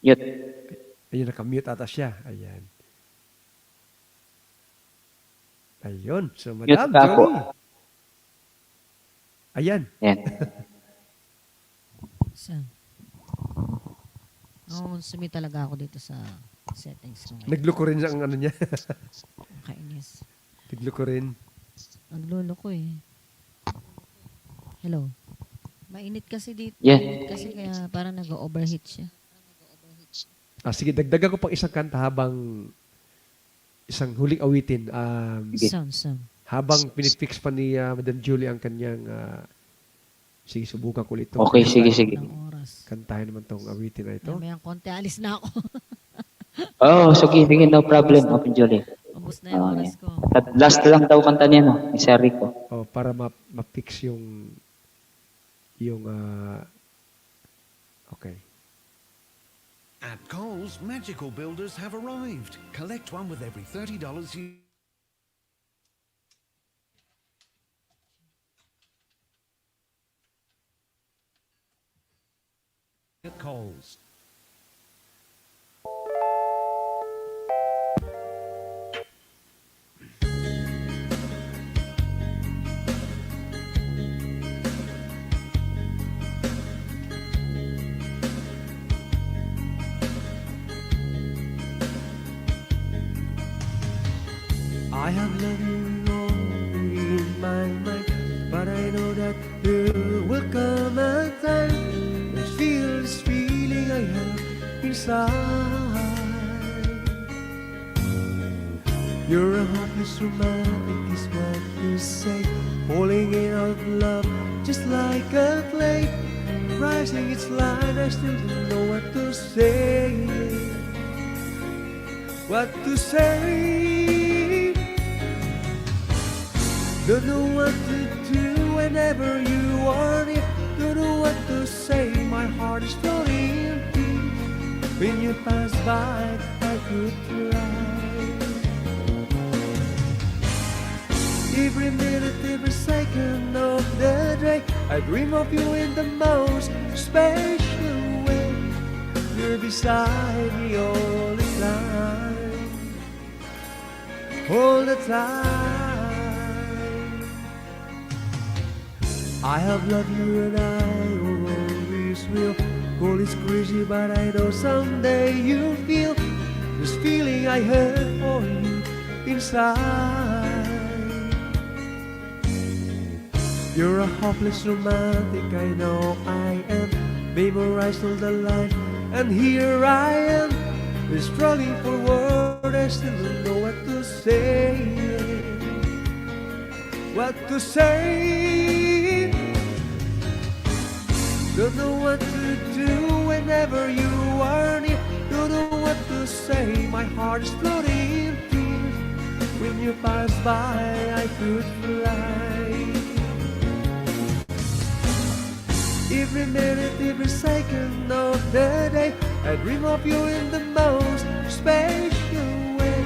Mute. Ayun, nakamute ata siya. Ayan. Ayun. So Mute Madam ka po. Julie. Ayan. Yan. Saan? Sumi talaga ako dito sa settings ko ngayon. Nagloko rin ang ano niya. Kainis. Nagloko rin. Naglolo ko eh. Hello? Mainit kasi dito. Yeah. Mainit kasi kaya parang nag-overheat siya. Sige, dagdagan ko pang isang kanta habang isang huling awitin. Sige. Sound. Habang pinifix pa ni Madam Julie ang kanyang sige, subukan ko ulit ito. Okay, sige. Ng oras. Kantahin naman tong awitin na ito. Mamayang konti, alis na ako. Oh, sige, no problem, Apo Julie. Ubus na yung oras ko. At last lang daw kanta niya, no? Ni Sir Rico. Oh, para ma-fix yung okay. At Kohl's, magical builders have arrived. Collect one with every $30 you... At Kohl's. I have loved you only in my mind, but I know that there will come a time I feel this feeling I have inside. You're a hopeless romantic is what you say, falling in out of love just like a clay, rising its line. I still don't know what to say, what to say. Don't know what to do whenever you are near. Don't know what to say, my heart is floating empty. When you pass by, I could cry. Every minute, every second of the day, I dream of you in the most special way. You're beside me all the time, all the time. I have loved you and I always will. Call is crazy, but I know someday you'll feel this feeling I had for you inside. You're a hopeless romantic, I know I am. Memorized all the lines, and here I am, struggling forward. I still don't know what to say, what to say. Don't know what to do whenever you are near. Don't know what to say, my heart is floating in tears. When you pass by, I could fly. Every minute, every second of the day, I dream of you in the most special way.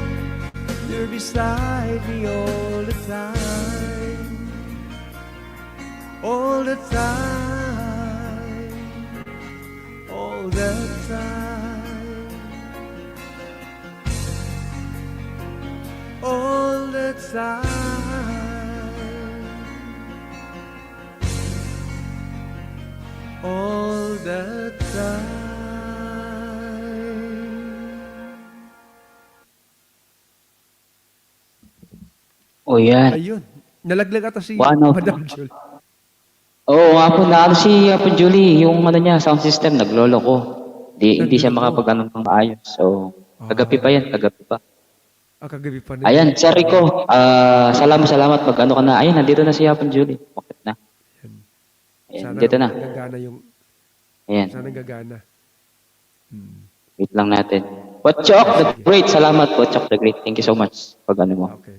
You're beside me all the time, all the time, all the time, all the time. All the time. O yan. Ayun. Nalaglag ata si One of- Madam Julie. Oo nga po, naano si Apo Julie, yung ano niya, sound system, naglolo ko. Hindi siya Naglolo. makapag-ano ng maayos. So, kagabi pa yan, kagabi pa. Kagabi pa Ayan, Sir Rico, salamat, mag-ano ka na. Ayan, nandito na si Apo Julie. Okay na. Ayan, Sana dito na. gagana yung... Ayan, Sana gagana. wait lang natin. Pochok the Great, salamat Pochok the Great. Thank you so much. Pag ano mo, Okay.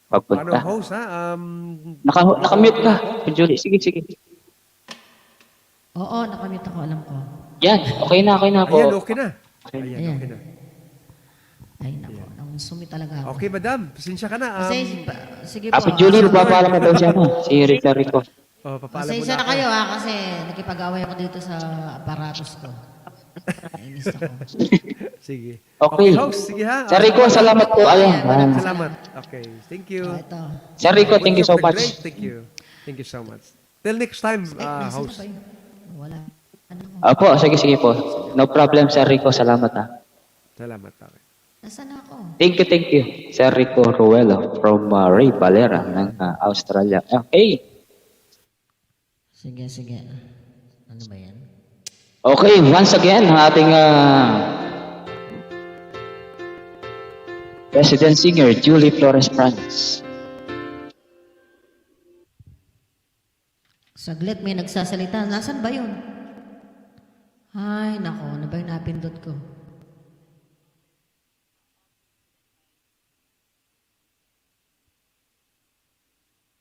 Ano, pagpunta. host ha? Nakamute ka, Apo Julie. Sige. Oo, nakamute ako, alam ko. Yan, okay na po. Ayan, okay na. Okay. Ayan, Ayan. okay na. Ay, nako, nangsumi talaga ako. Okay, madam. Pasensya ka na. Sige po. Apo Julie, magpapaalam ka daw siya mo. Si Sir Rico. Papaalam mo Pasensya na ako. kayo kasi nakipag-away ako dito sa aparatos ko. Nainis ako. Sige. Okay. host. Sige ha. Sir Rico, salamat po. Ayan. Salamat. Okay. Thank you. Ito. Sir Rico, thank you so Great. much. Thank you. Thank you so much. Till next time, Nasaan host. na ba yun? Wala. Ano ko? Apo, sige po. No problem, Sir Rico. Salamat ha. Salamat. Okay. Nasaan na ako? Thank you. Sir Rico Ruelo from Ray Valera ng Australia. Okay. Sige. Ano ba yan? Okay, once again, ang ating resident singer, Julie Flores Franz. Saglit, may nagsasalita. Nasaan ba yun? Ay, nako. Ano ba yung napindot ko?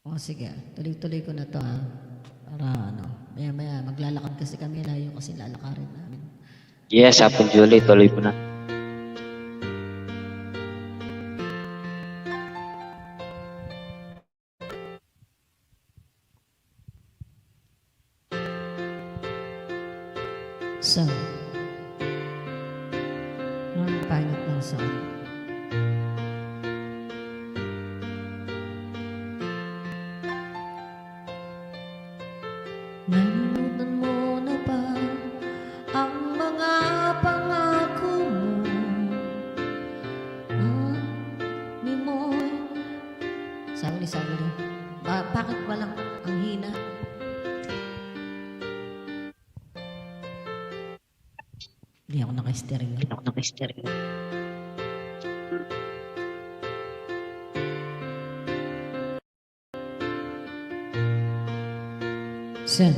O sige, tuloy-tuloy ko na to ha. Para maya maglalakad kasi kami, layo kasi lalakarin namin. Yes, Apo Julie, tuloy po na. So, ang pangit ng song. Nalimutan mo na ba ang mga pangako mo? Di mo'y sabi niya. Bakit walang ang hina? Hindi ako naka-stereo. Sen.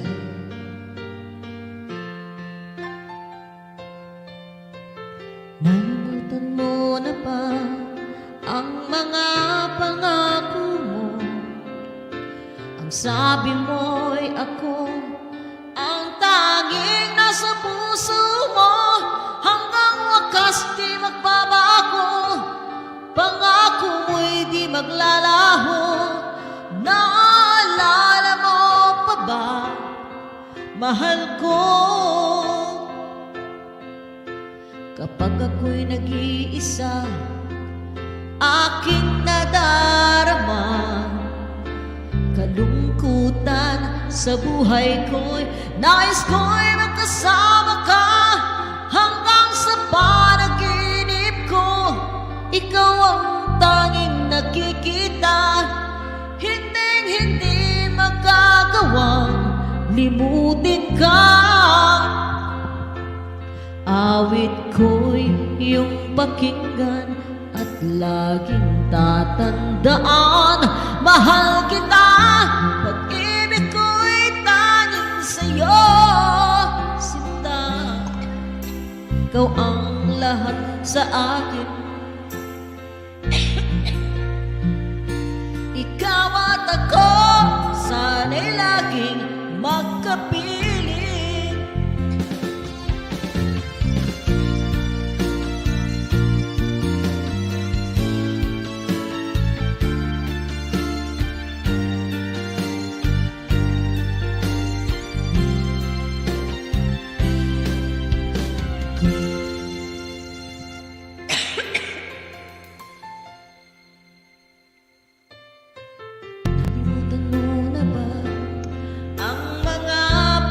Nalimutan mo na ba ang mga pangako mo? Ang sabi mo'y ako ang tanging nasa puso mo. Hanggang wakas di magbabago, pangako mo'y di maglalaho. Naalala mo pa ba, mahal ko? Kapag ako'y nag-iisa, aking nadarama kalungkutan sa buhay ko'y nais ko'y magkasama ka. Hanggang sa panaginip ko, ikaw ang tanging nakikita. Hindi magagawang limutin ka. Awit ko'y iyong pakinggan at laging tatandaan. Mahal kita, pag-ibig ko'y tanging sa'yo, sinta. Ikaw ang lahat sa akin. Ikaw at ako, sana'y laging magkapiling. Nalimutan mo na ba ang mga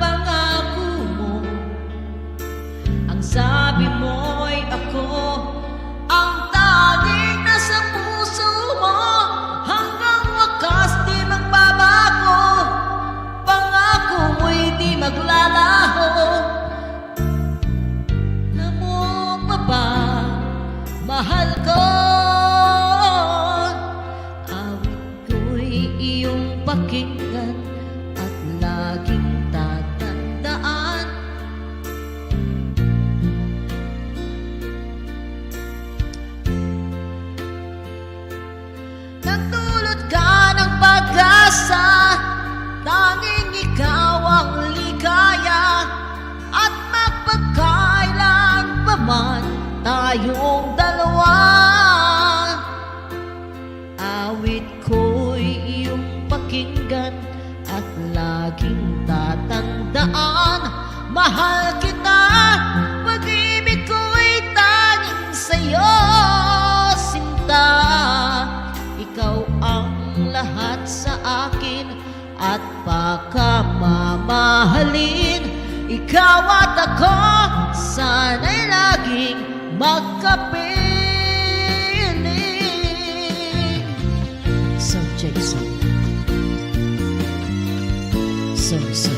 pangako mo? Ang sabi mo'y ako ang tanging nasa puso mo. Hanggang wakas di magbabago, pangako mo'y di maglalaho. Alam mo pa ba, mahal ko? Awit ko'y iyong pakinggan at laging tatandaan. Nagdulot ka ng pag-asa, tanging ikaw ang ligaya. At magpagkailan pa man tayong dalawa, awit ko'y iyong pakinggan at laging tatandaan. Mahal kita, pag-ibig ko'y tanging sa'yo, sinta. Ikaw ang lahat sa akin at pakamamahalin. Ikaw at ako, sana'y laging magkapiling. Sound check, sound. Sorry.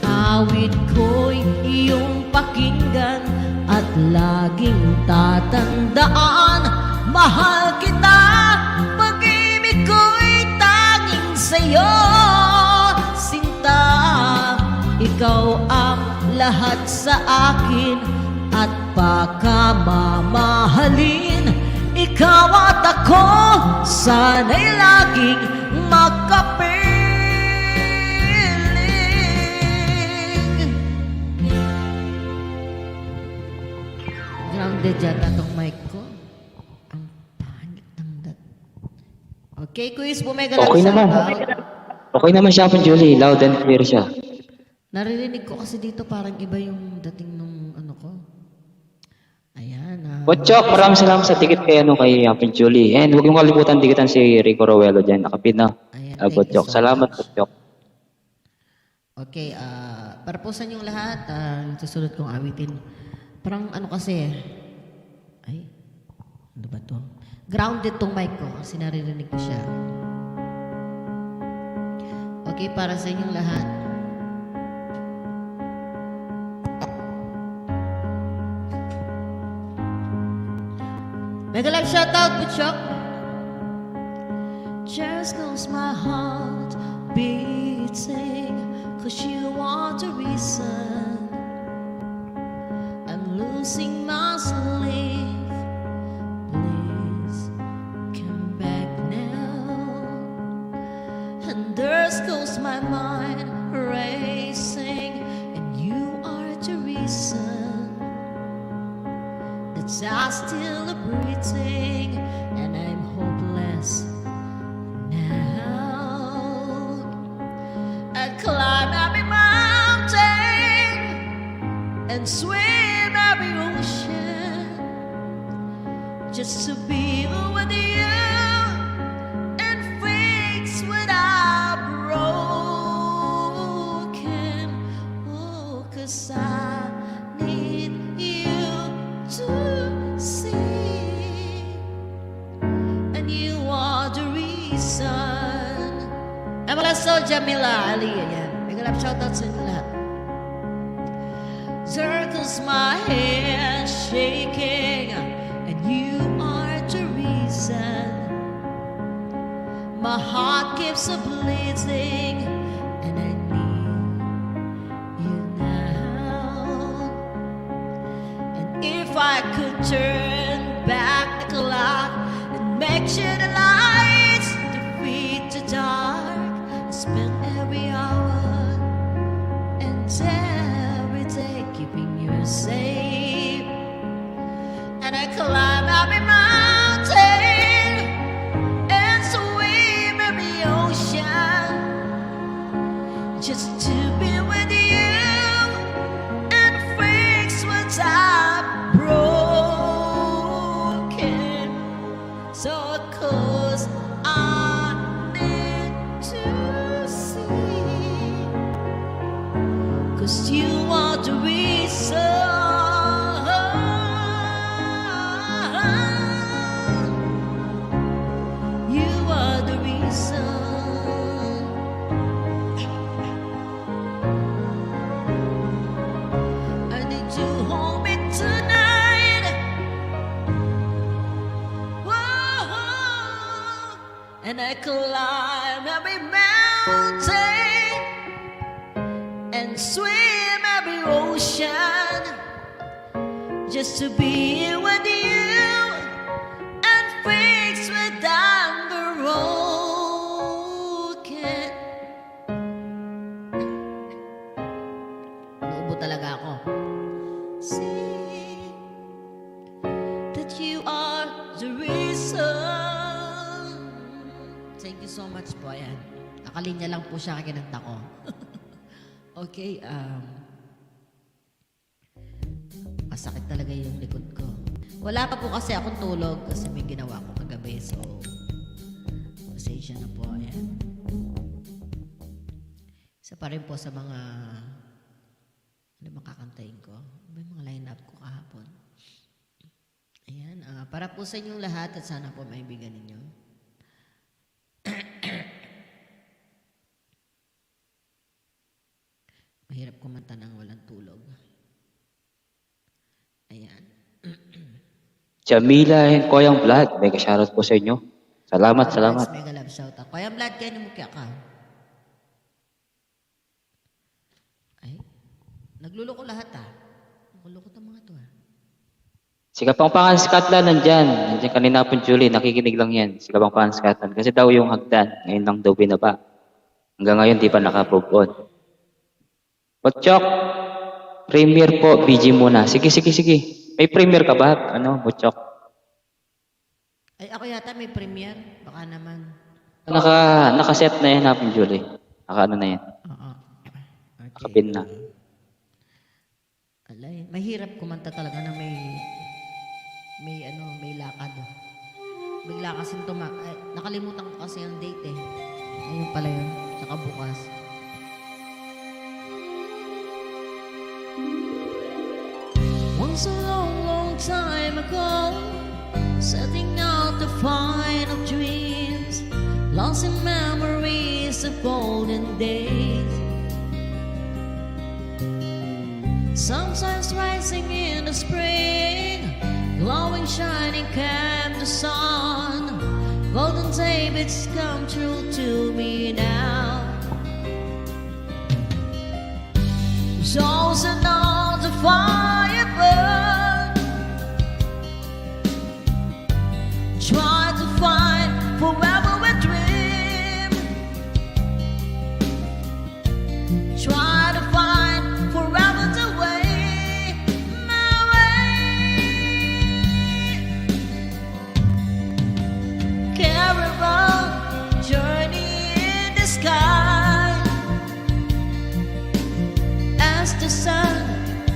Awit ko'y iyong pakinggan at laging tatandaan. Mahal kita, pag-ibig ko'y tanging sa'yo, sinta. Ikaw ang lahat sa akin at pakamamahalin. Ikaw at ako, sana'y laging magkapiling. Grounded yata tong mic ko. Ang pangit ng dat. Okay, quiz, bumega lang Okay sa naman. Okay naman siya po, Julie. Loud and clear siya. Naririnig ko kasi dito parang iba yung dating nung ano ko. Ayan. Botchok, maraming salamat sa ticket kay Apin Julie. And huwag yung kalimutan tikitan si Rico Rowelo dyan. Nakapin na. Ayan, thank you Botchok. so Salamat, much. Botchok. Okay, para po sa inyong lahat, susunod kong awitin. Parang ano kasi, ay, ano ba to? Grounded tong mic ko kasi naririnig ko siya. Okay, para sa inyong lahat. Mega live shoutout, Butchok. Just goes my heart beating, 'cause you are the reason I'm losing my sleep. Please come back now. And there goes my mind racing, and you are the reason that I still breathing, and I'm hopeless now. I climb every mountain and swim every ocean just to be with you and fix what I've broken. Oh, 'cause I need you to see, and you are the reason. Wala so Jamila Ali, ayan. May galap shoutout sa inyo lahat. Circles my head shaking, and you are the reason. My heart keeps a bleeding, and I need you now. And if I could turn back the clock and make sure the lights defeat the dark, spend every hour and every day keeping you safe. And I climb every mountain and swim every ocean just to be with you and fix what's I've broken. So, 'cause I need to see, 'cause you are the reason. You are the reason. I need to hold me tonight. Whoa, and I climb every mountain and swim every ocean just to be with you and fix what I'm broken. Naubo talaga ako. See that you are the reason. Thank you so much po. Ayan. Nakalinya lang po siya kinanta ko. Okay, masakit talaga yung likod ko. Wala pa po kasi akong tulog kasi may ginawa ko kagabi. So, pasensya na po. Ayan. Isa pa rin po sa mga ano makakantayin ko. May mga line-up ko kahapon. Ayan. Para po sa inyong lahat at sana po maibigan ninyo. Mahirap kumanta ng walang tulog. Ayan. Jamila and Koyang Vlad, mega shoutout po sa inyo. Salamat, salamat. Mega love shout out. Kuya Vlad, kayo namukya ka. Ay, nagluloko lahat Nagluloko ang mga to Si Kapampangan Scotland nandyan. Nandyan kanina po Julie, nakikinig lang yan. Si Kapampangan Scotland. Kasi daw yung hagdan, ngayon lang daw binaba. Hanggang ngayon di pa naka-approve on. Butchok, premier po, BG muna. Sige. May premier ka ba? Ano, Butchok? Ay, ako yata may premiere. Baka naman. Naka-set na yan natin, Julie. Naka-ano na yan. Oo. Okay. Nakapin na. Alay, mahirap kumanta talaga na may lakad. Bigla kasing nakalimutan ko kasi yung date Ayun pala yun. Saka bukas. miracle, setting out the find of dreams, lost in memories of golden days. Sometimes rising in the spring, glowing, shining, came the sun. Golden David's come true to me now. Chosen on the fire burn, try to find forever a dream, try to find forever the way, my way. Caravan journey in the sky, as the sun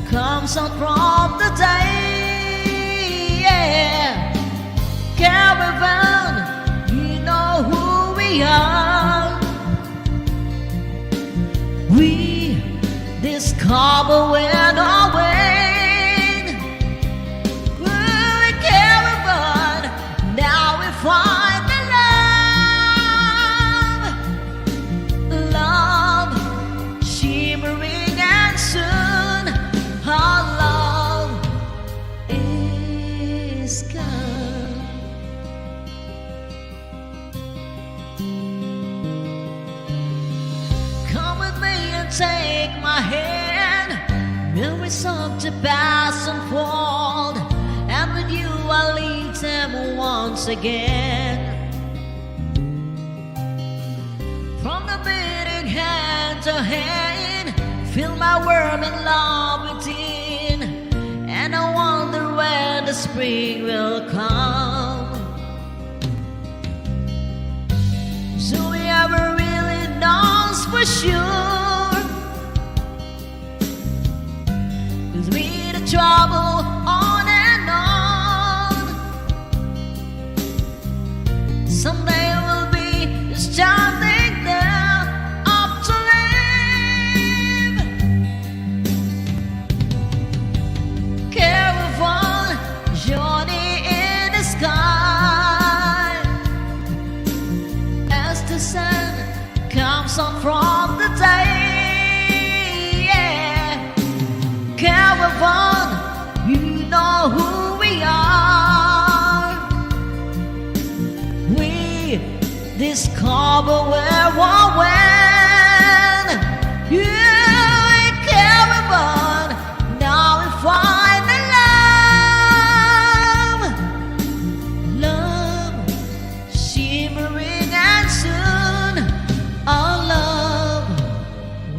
comes out from the day, yeah. Caravan, we know who we are. We discover where no way. We're a caravan, now we find the love, love shimmering, and soon our love is gone. Come with me and take my hand. Memories of the past unfold, and with you I'll lead them once again. From the beating hand to hand, feel my worm in love within, and I wonder when the spring will come. So we ever really knows for sure, 'cause we the trouble on and on. Someday we'll be standing there up to live. Caravan journey in the sky, as the sun comes up from the day, yeah. Caravan, you know who we are. We discover where we're when. Yeah, caravan, now we find the love, love shimmering, and soon our love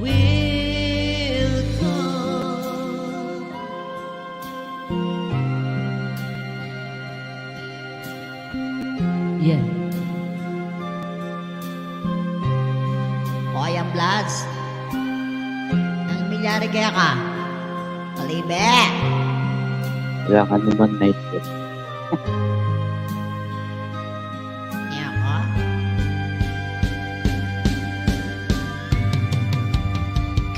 will come. Yeah. O, yung Bloods. Ang milyari kaya ka? Kalibe! Wala ka naman night shift. Niya ka?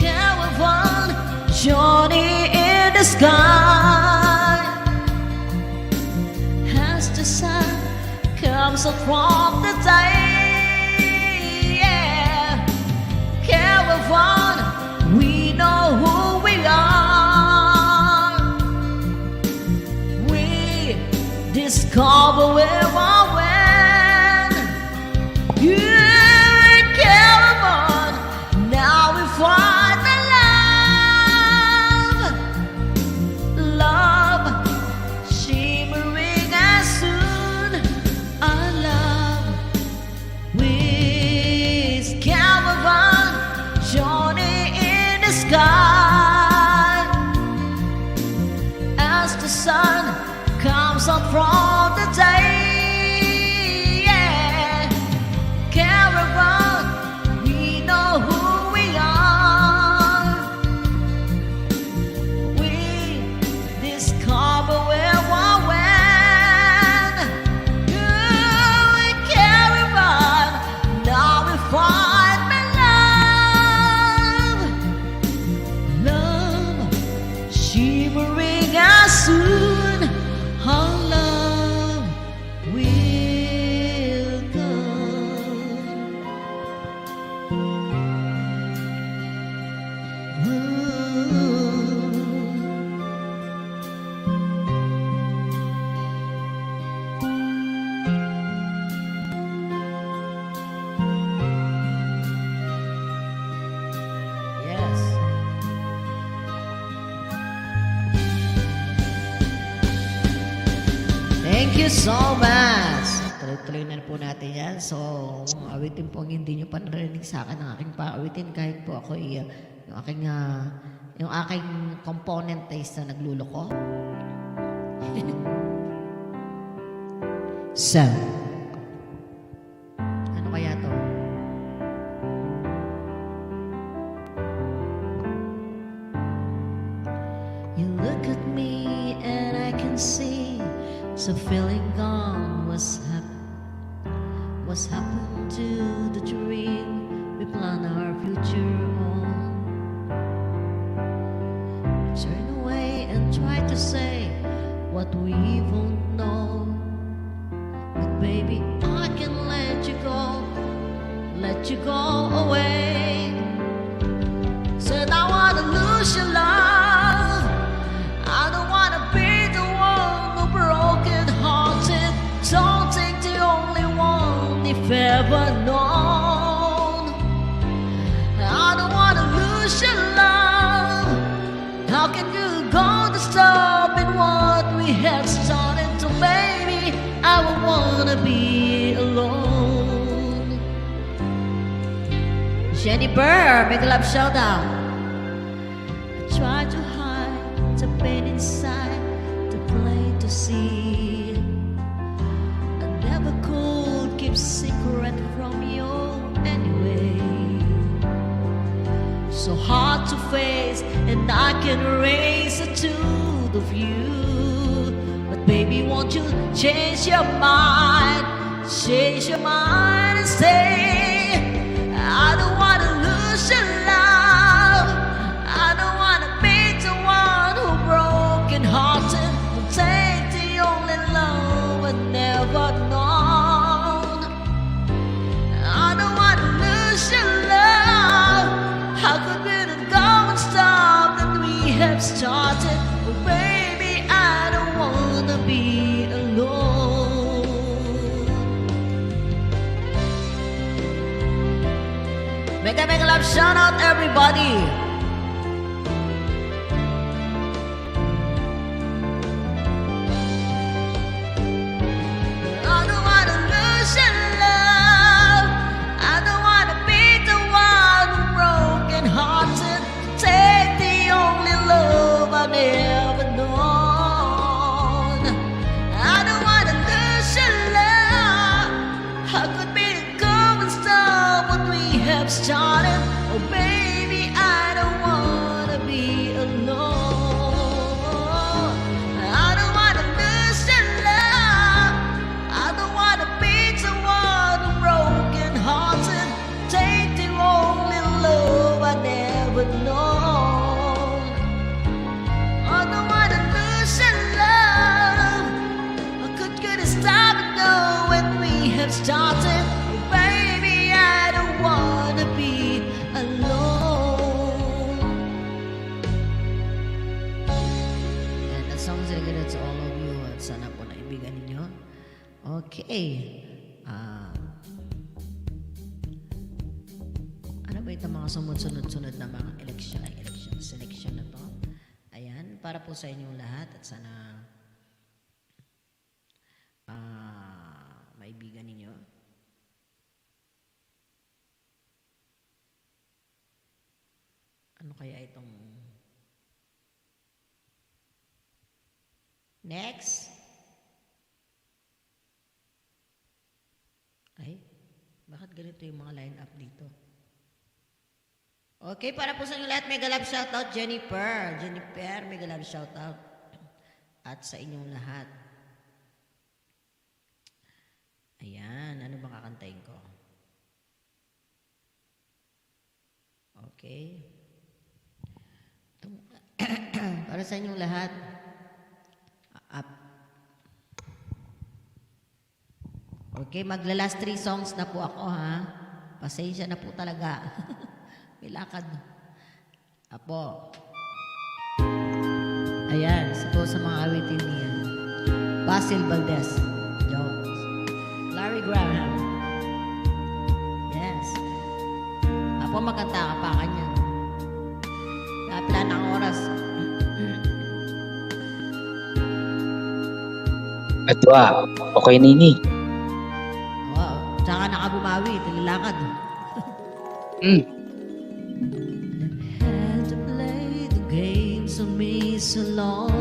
Caravan journey in the sky, as the sun comes up from the day, yeah. Caravan, we know who we are. We discover where we're when. Yeah, caravan, now we find the love, love shimmering, and soon our love with caravan journey in the sky, as the sun comes up from the day, yeah. Caravan, we know who we are. We discover where we're when. Yeah, caravan, now we find the love, love shimmering, and soon our Thank you so much. Tuloy-tuloy na po natin yan. So, awitin po ang hindi nyo pa narinig sa akin ang aking paawitin kahit po ako yung aking component taste na nagluloko. So, ano kaya to? You look at me and I can see the feeling gone. What's happened to the dream we plan our future on? Turn away and try to say what we won't know. But baby, I can let you go away. Said I wanna lose your love. I don't wanna be the one who broken hearted. Don't take the only one if ever known. I don't wanna lose your love. How can you go to stop in what we have started to, baby? I don't wanna be alone. Jennifer, make a love shout out. I try to hide the pain inside, the plain to see. I never could keep secret from you anyway. So hard to face, and I can raise a tooth of you. But baby, won't you change your mind? Change your mind and say, I don't wanna lose your love. I don't wanna be the one who broken hearted. Don't take the only love I never known. I don't wanna lose your love. How could we not go and stop that we have started? Oh baby, I don't wanna be alone. Make a love shout out everybody. I don't wanna lose your love. I don't wanna be the one who broken hearted. Take the only love I've ever known. I don't wanna lose your love. How could we go and stop what we have started? Oh baby, I don't wanna be alone. I don't wanna lose your love. I don't wanna be the one who broken hearted. Take the only love I never known. I don't wanna lose your love. How could you stop it now when we have started? Oh baby, I don't wanna be alone. And that song's dedicated to all of you at sana po naibigan ninyo. Okay. Ano ba itong mga sumunod-sunod na mga election selection na to? Ayan, para po sa inyong lahat at sana maibigan ninyo. Ano kaya itong next? Ay, bakit ganito yung mga line up dito? Okay, para po sa inyo lahat, mega love shoutout, Jennifer. Jennifer, mega love shoutout. At sa inyong lahat. Ayan, ano bang kakantayin ko? Okay. Para sa inyong lahat. Up. Okay, magla-last 3 songs na po ako, ha? Pasensya na po talaga. May lakad. Apo. Ayan, ito sa mga awitin niya. Basil Valdez Jones. Larry Graham. Yes. Apo, magkanta ka pa kanya. Kapila ng oras. Atwa, okay nini. Wow. Tsaka nakabumawi, talalakad. Hmm. Had to play the games of me so long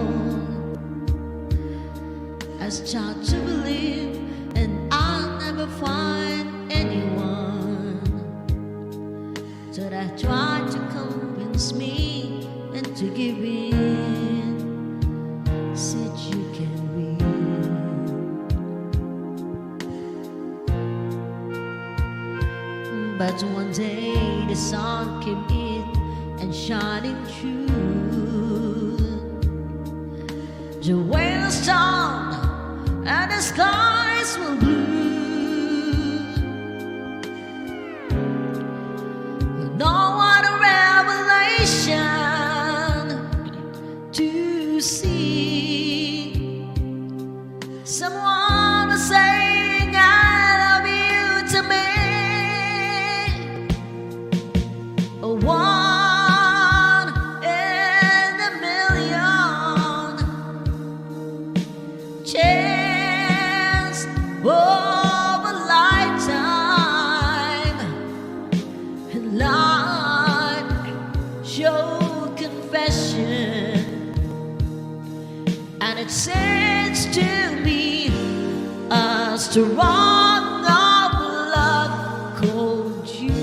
as child to believe, and I'll never find anyone that I tried to convince me and to give in. Said you can win, but one day the sun came in and shining through. The whale storm and the skies were blue. No what a revelation to see. Someone was saying I love you to me. A one in a million chance of a lifetime, and life showed confession, and it seems to me a strong of love called you.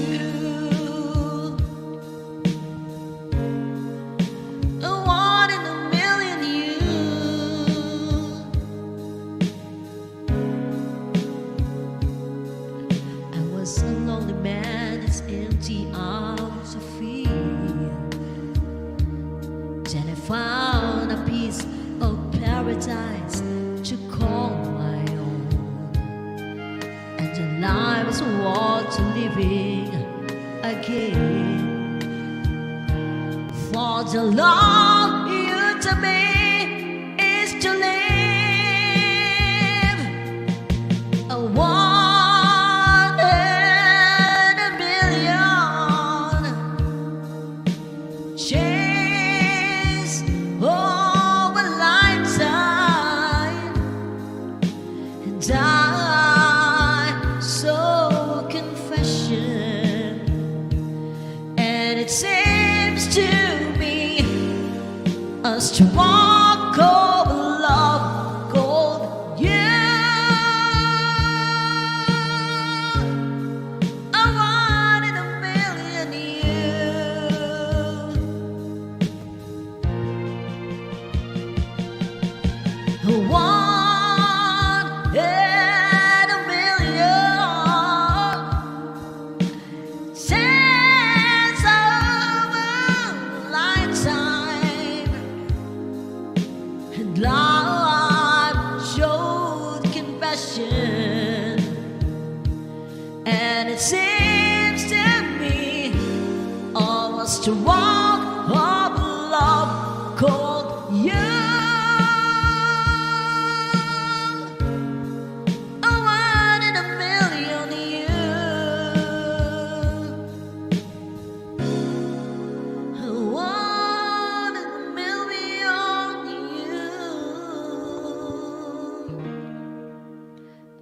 A one in a million you. I was a lonely man, it's empty arms to feel. Then I found a piece of paradise to call my own, and the life is worth living again. For the love you to me is to live. A one in a million chance of a lifetime, and I saw confession, and it seems to me a strong of love called you. A one in a million you. A one in a million chance of a lifetime, and life showed confession, and it seems to me almost a walk of love called you. A one in a million you. A one in a million you.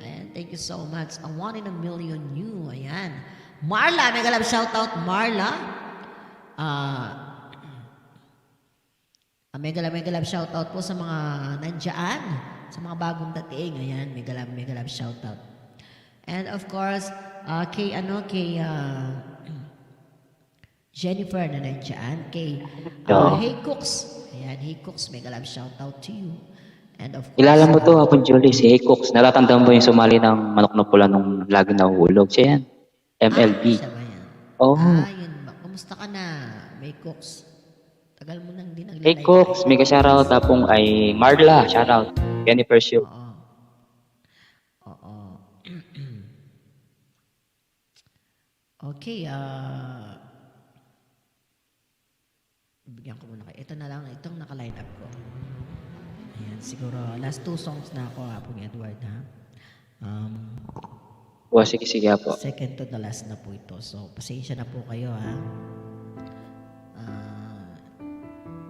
Ayan, thank you so much. A one in a million you. Ayan. Marla, mega love shoutout, Marla. Mega love shoutout po sa mga nandiyan, sa mga bagong dating. Ayan, mega love shoutout. And of course, kay Jennifer na nandiyan, kay Hey Cooks. Ayan, Hey Cooks, mega love shoutout to you. And of course, Kilala mo to, Hapon Julie, si Hickox. Natatandaan mo yung sumali ng manok na pula nung lagi nahuhulog. Siya yan. MLB. siya ba yan? Oh. Yun ba? Kumusta ka na, May Cooks? Tagal mo nang din Hey Cooks, mega shoutout. Tapong ay Marla, shoutout. Jennifer Show. Oo. Okay, bigyan ko muna kayo. Ito na lang, itong naka-line up ko. Ayan, siguro last 2 songs na ako, Hapong Edward, ha? Sige po. Second to the last na po ito. So, pasensya na po kayo, ha?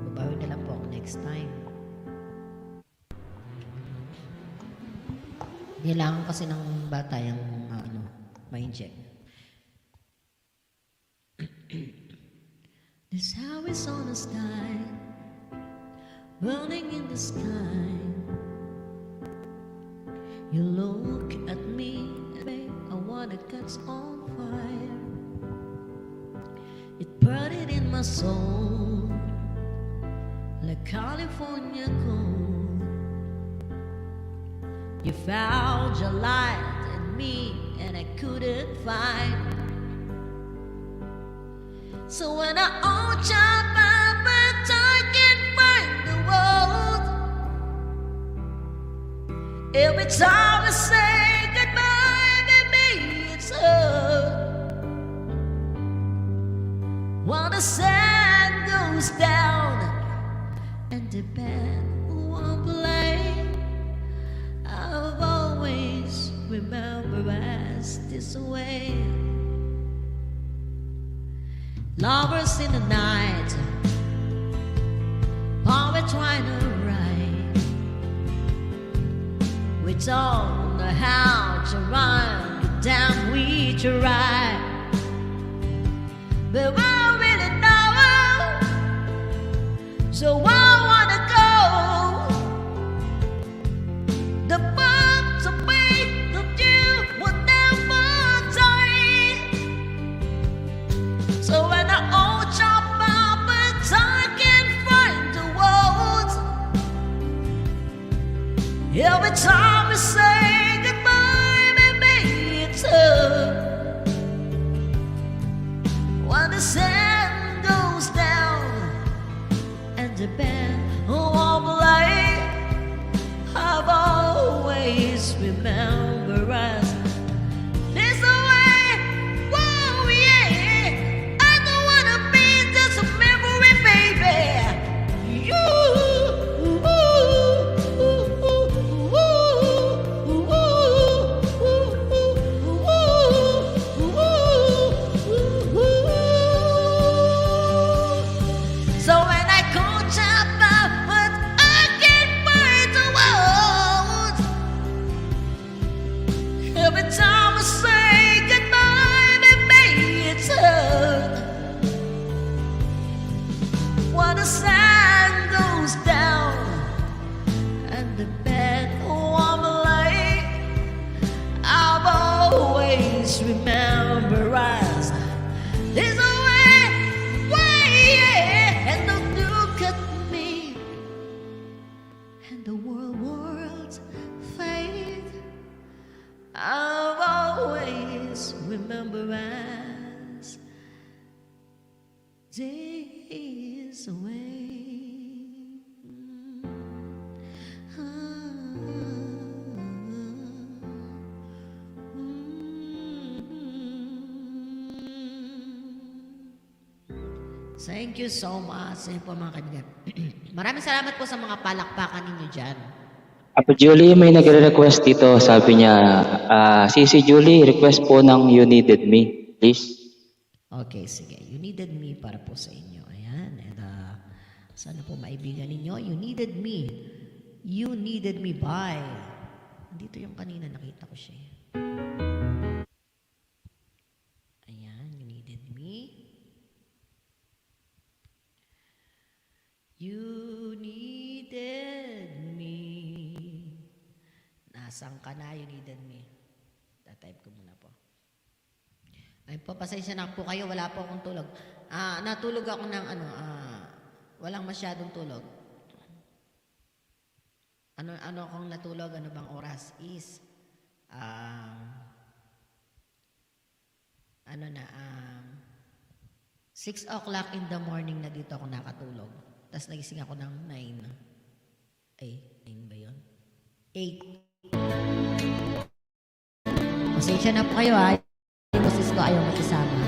Babawi na lang po ako next time. Kailangan kasi ng bata yung ma-inject. This hour is on the sky, burning in the sky. You look at me, babe, I wanna catch on fire. It burned it in my soul, like California gold. You found your light in me, and I couldn't find. So when I hold your back, but I can't find the world. Every time I say goodbye, baby, it's hurt. While the sun goes down and the band won't play, I've always remembered us this way. Lovers in the night, poet trying to write. We don't know how to run, but damn we try. But I really know, so I wanna go. The bugs of faith of you will never die. So when I hold your puppets, I can find the words. Every time we say goodbye, baby, it's hurt. When the sun goes down and the band won't play, I've always remembered us this way. Whoa, yeah. I don't wanna be just a memory, baby. You. So when I call Chapa, but I can't find the words. Every time I say goodbye, baby, it's hurt. When the sun goes down and the bed warm light, I've always remember us this way, yeah. And don't look at me, and the world fade. I've always remember us this way. Thank you so much. Ayun po mga kaibigan. Maraming salamat po sa mga palakpakan ninyo dyan. Apo Julie, may nagre-request dito. Sabi niya, Sisi Julie, request po ng You Needed Me, please. Okay, sige. You needed me para po sa inyo. Ayan. And sana po maibigan ninyo. You needed me. You needed me by. Dito yung kanina nakita ko siya. Ayan. You needed me. You needed me. Nasaan ka na? You needed me. Tatype ko muna po. Ay po, pasensya na po kayo. Wala po akong tulog. Natulog ako ng walang masyadong tulog. Ano akong natulog? Ano bang oras? Is 6 o'clock in the morning na dito ako nakatulog. Tapos nagising ako ng 9. Ay, 9 ba yun? 8. Pasensya na po kayo ha. Yung boses ko ayaw makisama.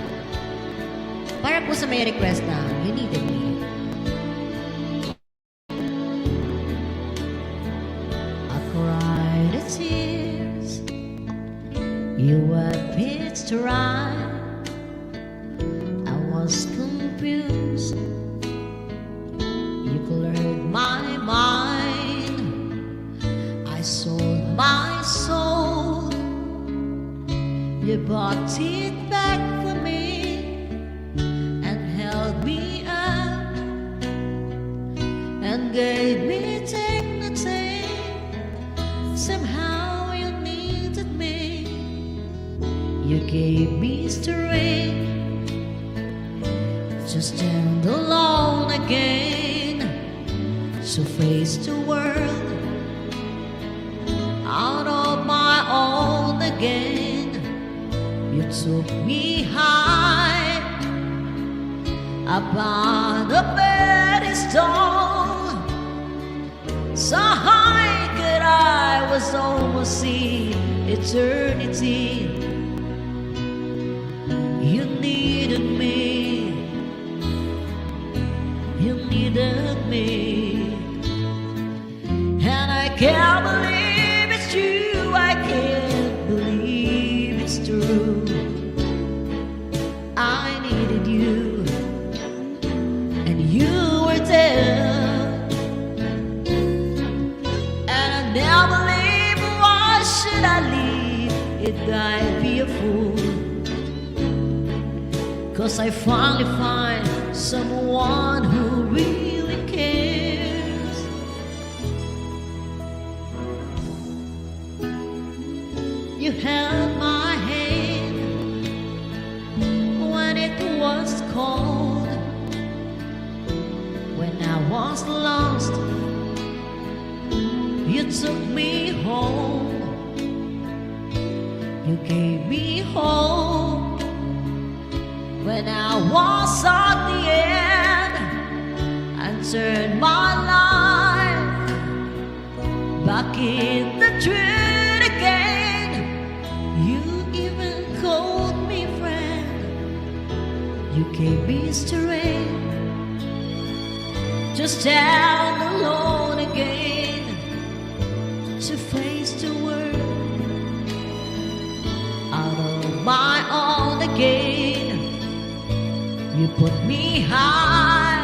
Para po sa may request na You Needed Me. I cried the tears you were pitched to ride. I was confused. You cleared my mind. I sold my soul You brought it back for me and held me up and gave me dignity. Somehow you needed me. You gave me strength to stand alone again, to face the world out of my own again. You took me high upon a pedestal, so high that I was almost see eternity. You needed me, you needed me, and I can't believe it's you, I can't believe it's true. I needed you, and you were there, and I never believe, why should I leave if I'd be a fool? 'Cause I finally find someone who really cares. You held my hand when it was cold, when I was lost. You took me home, you gave me hope when I was at the end, and turned my life back in the truth again. You even called me friend, you gave me strength to stand alone again, to face the world out of my own again. You put me high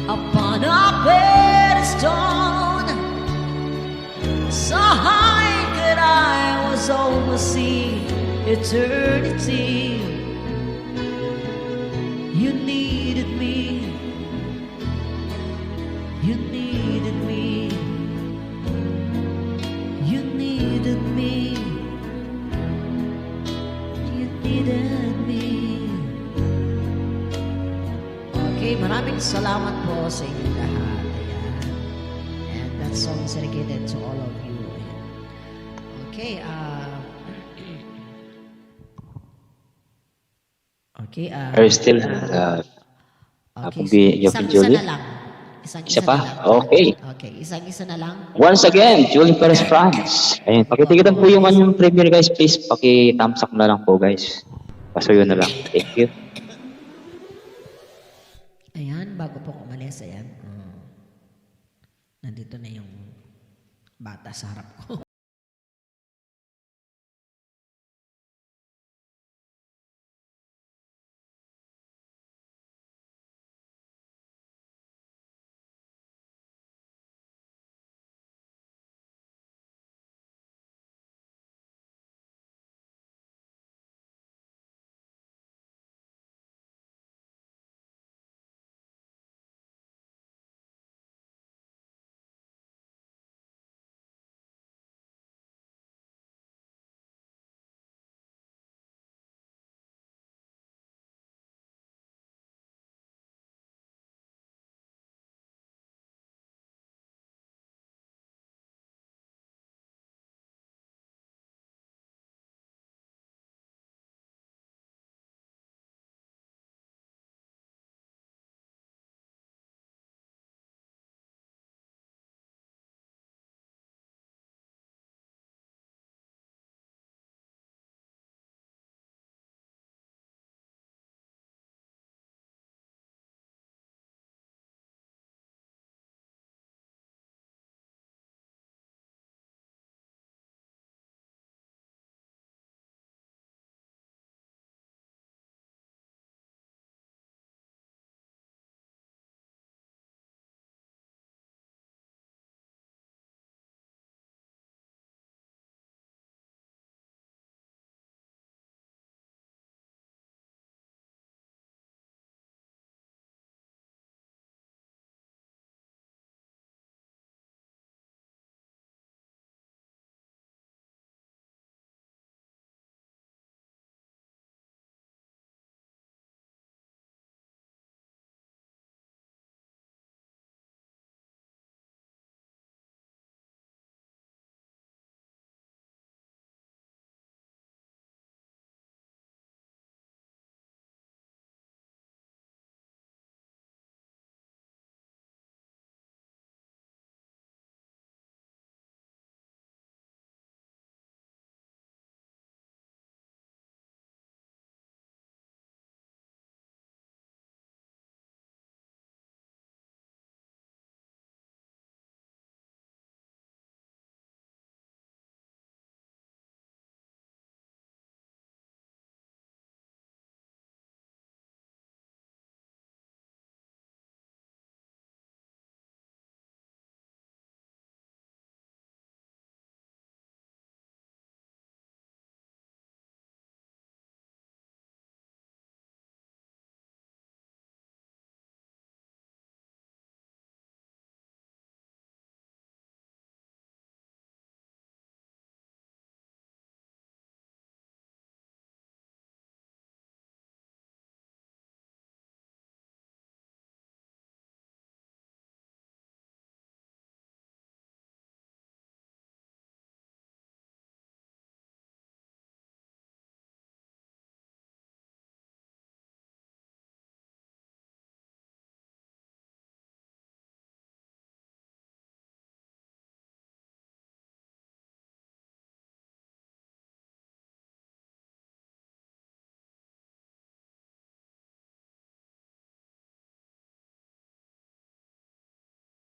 upon a pedestal, so high that I was almost see eternity. You needed me, you needed me, you needed me, you needed me. Okay, maraming salamat po sa inyong lahat. Ayan. And that song is dedicated to all of you. Ayan. Okay, okay, Are you still okay, Yopin isang-isa Julie? na lang. Isang-isa Isa pa? na lang. Okay. Okay, isang-isa na lang. Once again, Julie Perez France. Ayun, pakitikitan po yung anyong premiere guys, please. Paki-thumbs up na lang po guys. Pasuyo na lang. Thank you. Ayan, bago po umalis, ayan. Nandito na yung bata sa harap ko.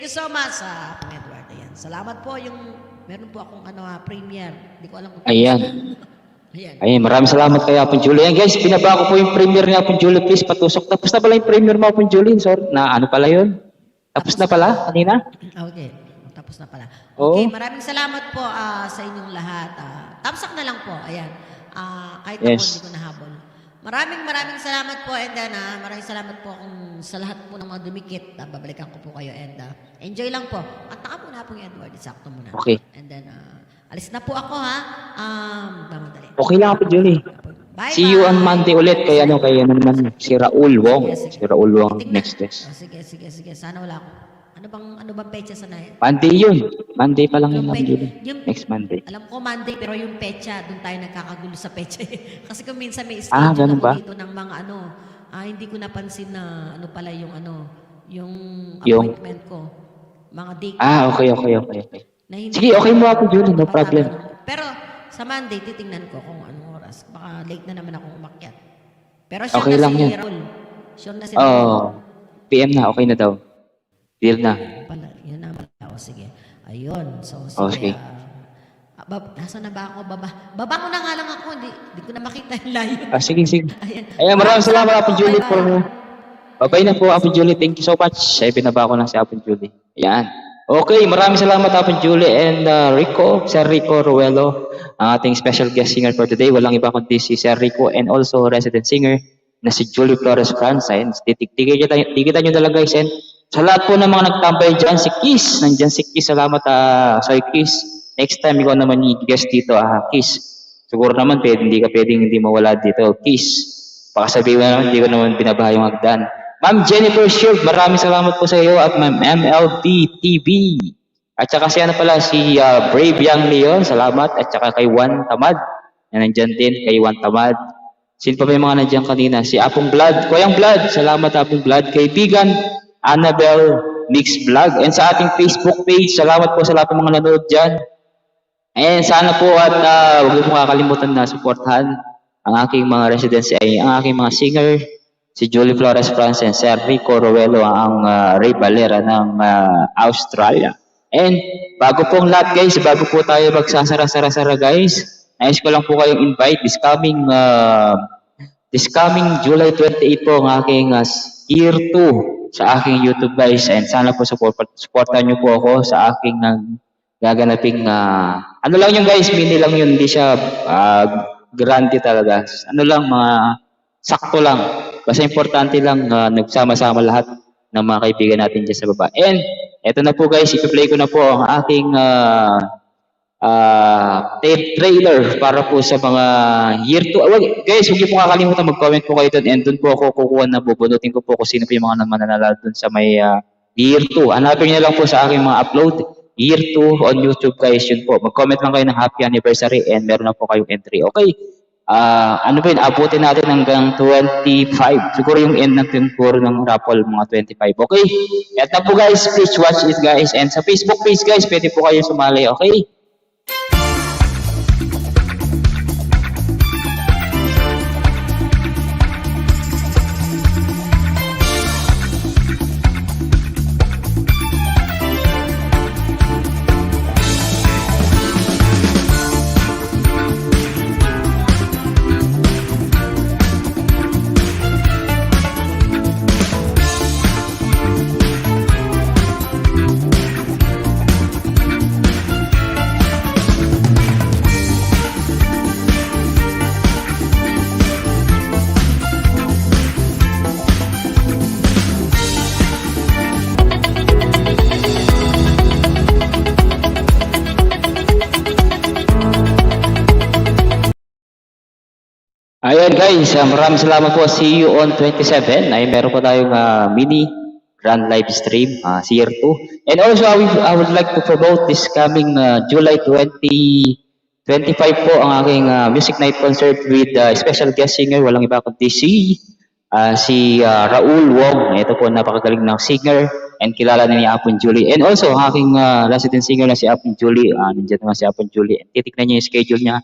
you so much, Pang Edward. Ayan. Salamat po yung, meron po akong premiere. Hindi ko alam kung Ayan. Ayan. Ayun, maraming salamat kay Apon Julie. Ayan guys, pinaba ko po yung premiere ni Apon Julie. Please, patusok. Tapos na pala yung premiere mo, Apon Julie. Sorry, na ano pala yun? Tapos na pala, kanina? Okay. Tapos na pala. Oo. Okay, maraming salamat po sa inyong lahat. Tamsak na lang po. Ayan. Kahit Yes. ako hindi ko nahabol. Maraming salamat po and then maraming salamat po kung sa lahat po ng mga dumikit. Babalikan ko po kayo and enjoy lang po. Kanta ka muna po yung Edward. Sakto muna. Okay. And then alis na po ako ha. Madali. Okay lang, Apon Julie. Bye. See you on Monday ulit kay ano naman, si Raul Wong. Si Raul Wong next test. Sige. Sana wala ako. Ano bang petsa sana yan? Monday yun. Monday pa lang yun, Apon Julie. Yung- Next Monday. Alam ko Monday, pero yung petsa, doon tayo nagkakagulo sa petsa. Kasi kung minsan may Ah, schedule ganun ako ba? dito ng mga hindi ko napansin na pala yung yung Yung- appointment ko. Mga date. Okay. Na hindi Sige, okay mo, Apon Julie. No problem. Pero sa Monday, titingnan ko kung anong oras. Baka late na naman akong umakyat. Pero sure Okay na lang si yan. Raul. Sure na si PM na, okay na daw. Deal na. Pala, yun naman. Sige. Ayun. So, Okay. sige. Nasaan na ba ako? Baba ko na nga lang ako. Hindi ko na makita yung layo. Sige. Ayan. Ayan, maraming salamat, Apon Julie, for... Bye-bye. Bye-bye na po, Apon Julie. Thank you so much. Ay, binaba ko lang si Apon Julie. Ayan. Okay, maraming salamat, Apon Julie and Rico, Sir Rico Ruelo, ang ating special guest singer for today. Walang iba kundi si Sir Rico and also resident singer na si Julie Flores Francis. Tikita nyo talaga guys. And sa lahat po ng mga nagtambay dyan, si Kiss. Nandyan si Kiss. Salamat sa Kiss. Next time, ikaw naman i-guest dito, Kiss. Siguro naman, hindi ka pwedeng hindi mawala dito. Kiss. Baka sabihin mo naman, hindi ko naman binabaha yung hagdan. Ma'am Jennifer Shield, maraming salamat po sa iyo at Ma'am MLB TV. At saka si Brave Young Leon, salamat. At saka kay Juan Tamad, na nandyan din, kay Juan Tamad. Sino pa ba yung mga nandyan kanina? Si Apong Blood, Koyang Blood, salamat Apong Blood. Kaibigan, Annabelle Mix Vlog. And sa ating Facebook page, salamat po sa lahat ng mga nanood dyan. And sana po at huwag niyo pong kakalimutan na supportahan ang aking mga residents, ang aking mga singer, si Julie Flores Francis and Sir Rico Ruelo, ang Ray Valera ng Australia. And bago pong lahat guys, bago po tayo magsasara-sara guys, nais ko lang po kayong invite this coming July 28 po ang aking year 2 sa aking YouTube guys. And sana po supportan niyo po ako sa aking gaganaping ano lang yung guys, mini lang yun, hindi siya grande talaga. Ano lang, mga sakto lang. Basta importante lang nagsama-sama lahat ng mga kaibigan natin dyan sa baba. And eto na po guys, ipi-play ko na po ang aking trailer para po sa mga year 2. Guys, huwag niyo po kakalimutan mag-comment po kayo doon and doon po ako kukuha na bubunutin ko po kung sino po yung mga mananalo doon sa may year 2. Hanapin niyo lang po sa aking mga upload year 2 on YouTube guys, yun po. Mag-comment lang kayo ng happy anniversary and meron na po kayong entry. Okay. Ano ba yun? Abutin natin hanggang 25. Siguro yung end ng tempuro ng raffle, mga 25. Okay? At na po guys, please watch it guys. And sa Facebook page guys, pwede po kayo sumali. Okay? Ayan guys, maraming salamat po. See you on 27. Ay meron po tayong mini grand live stream, year 2. And also, I would like to promote this coming July 25 po ang aking music night concert with special guest singer, walang iba kundi si Raul Wong. Ito po, napakagaling ng singer and kilala na ni Apon Julie. And also, ang aking resident singer na si Apon Julie. Nandiyan naman si Apon Julie. Titignan niyo yung schedule niya.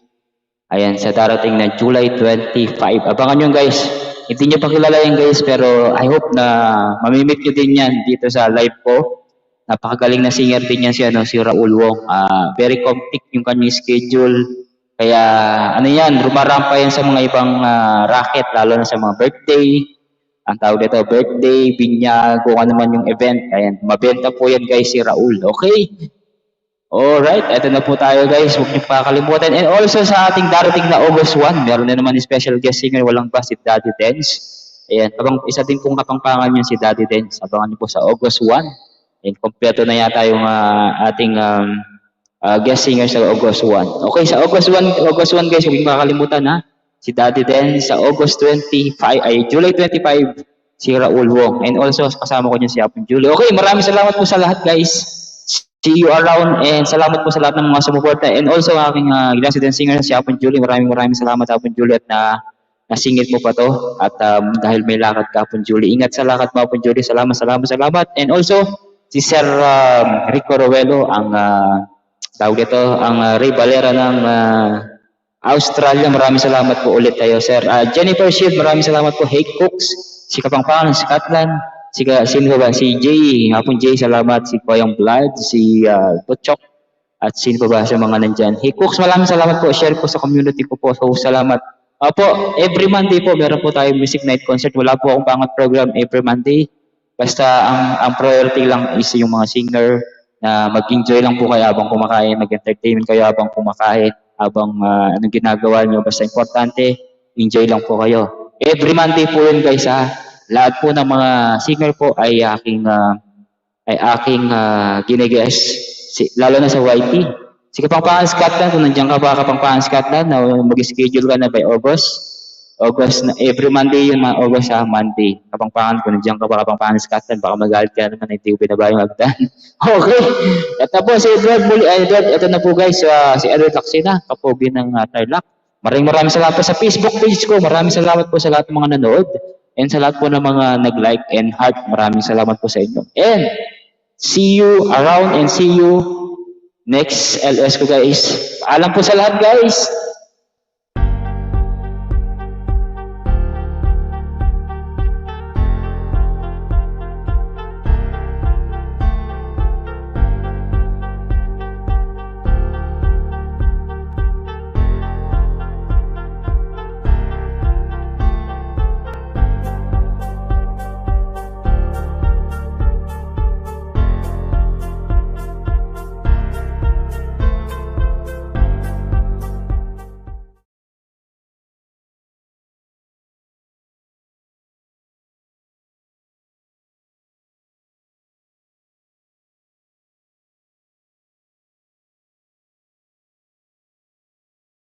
Ayan, sa darating na July 25. Abangan nyo guys. Hindi nyo pa kilala yan guys, pero I hope na mamimit nyo din yan dito sa live ko. Napakagaling na singer din yan si Raul Wong. Very complex yung kanyang schedule. Kaya ano yan, rumarampa yan sa mga ibang racket, lalo na sa mga birthday. Ang tawag dito, birthday, binyag, kung ano man yung event. Ayan, mabenta po yan guys si Raul. Okay? Alright, eto na po tayo guys. Huwag niyo pakalimutan. And also sa ating darating na August 1, meron na naman yung special guest singer, walang ba, si Daddy Dance. Ayan, isa din pong kapangpangan yun si Daddy Dance. Abangan niyo po sa August 1. And kompleto na yata yung ating guest singer sa August 1. Okay, sa August 1 guys, huwag niyo makakalimutan ha. Si Daddy Den sa August 25, July 25, si Raul Wong. And also, kasama ko niya si Apong Julie. Okay, maraming salamat po sa lahat guys. See you around and salamat po sa lahat ng mga sumuporta. And also, aking resident singer si Apong Julie. Maraming salamat Apong Julie at nasingit mo pa to. At dahil may lakad ka Apong Julie. Ingat sa lakad mo Apong Julie. Salamat. And also, si Sir Rico Rowelo, ang tawag dito, ang Ray Valera ng Australia. Maraming salamat po ulit tayo, Sir. Jennifer Shield, maraming salamat po. Hey Cooks, si Kapangpangan ng Scotland, sino ba? Si Jay, Hapon Jay, salamat. Si Koyang Blood, si Tochok, at sino ba sa mga nandyan. Hey Cooks, maraming salamat po. Share po sa community ko po. So, salamat. Po, every Monday po, meron po tayo music night concert. Wala po akong pangat program every Monday. Basta ang priority lang is yung mga singer na mag-enjoy lang po kayo habang kumakain, mag-entertainment kayo habang kumakain, habang anong ginagawa nyo. Basta importante, enjoy lang po kayo. Every Monday po yun guys ha. Lahat po ng mga singer po ay aking gine-guess. Lalo na sa YT. Si Kapangpangan Scotland, kung nandiyan ka ba Kapangpangan Scotland, na mag-schedule ka na by August na every Monday yun, August Monday. Kapangpangan, kung nandiyan ka ba Kapangpangan Scotland, baka magalit ka naman, hindi ko pinaba yung hagdan. Okay. Ito po si Edward muli. Edward, ito na po guys, si Edward Laksina, kapogi ng Tarlac. Maraming salamat po sa Facebook page ko. Maraming salamat po sa lahat ng mga nanood. And sa lahat po ng mga nag-like and heart, maraming salamat po sa inyo. And see you around and see you next LS ko guys. Paalam po sa lahat guys.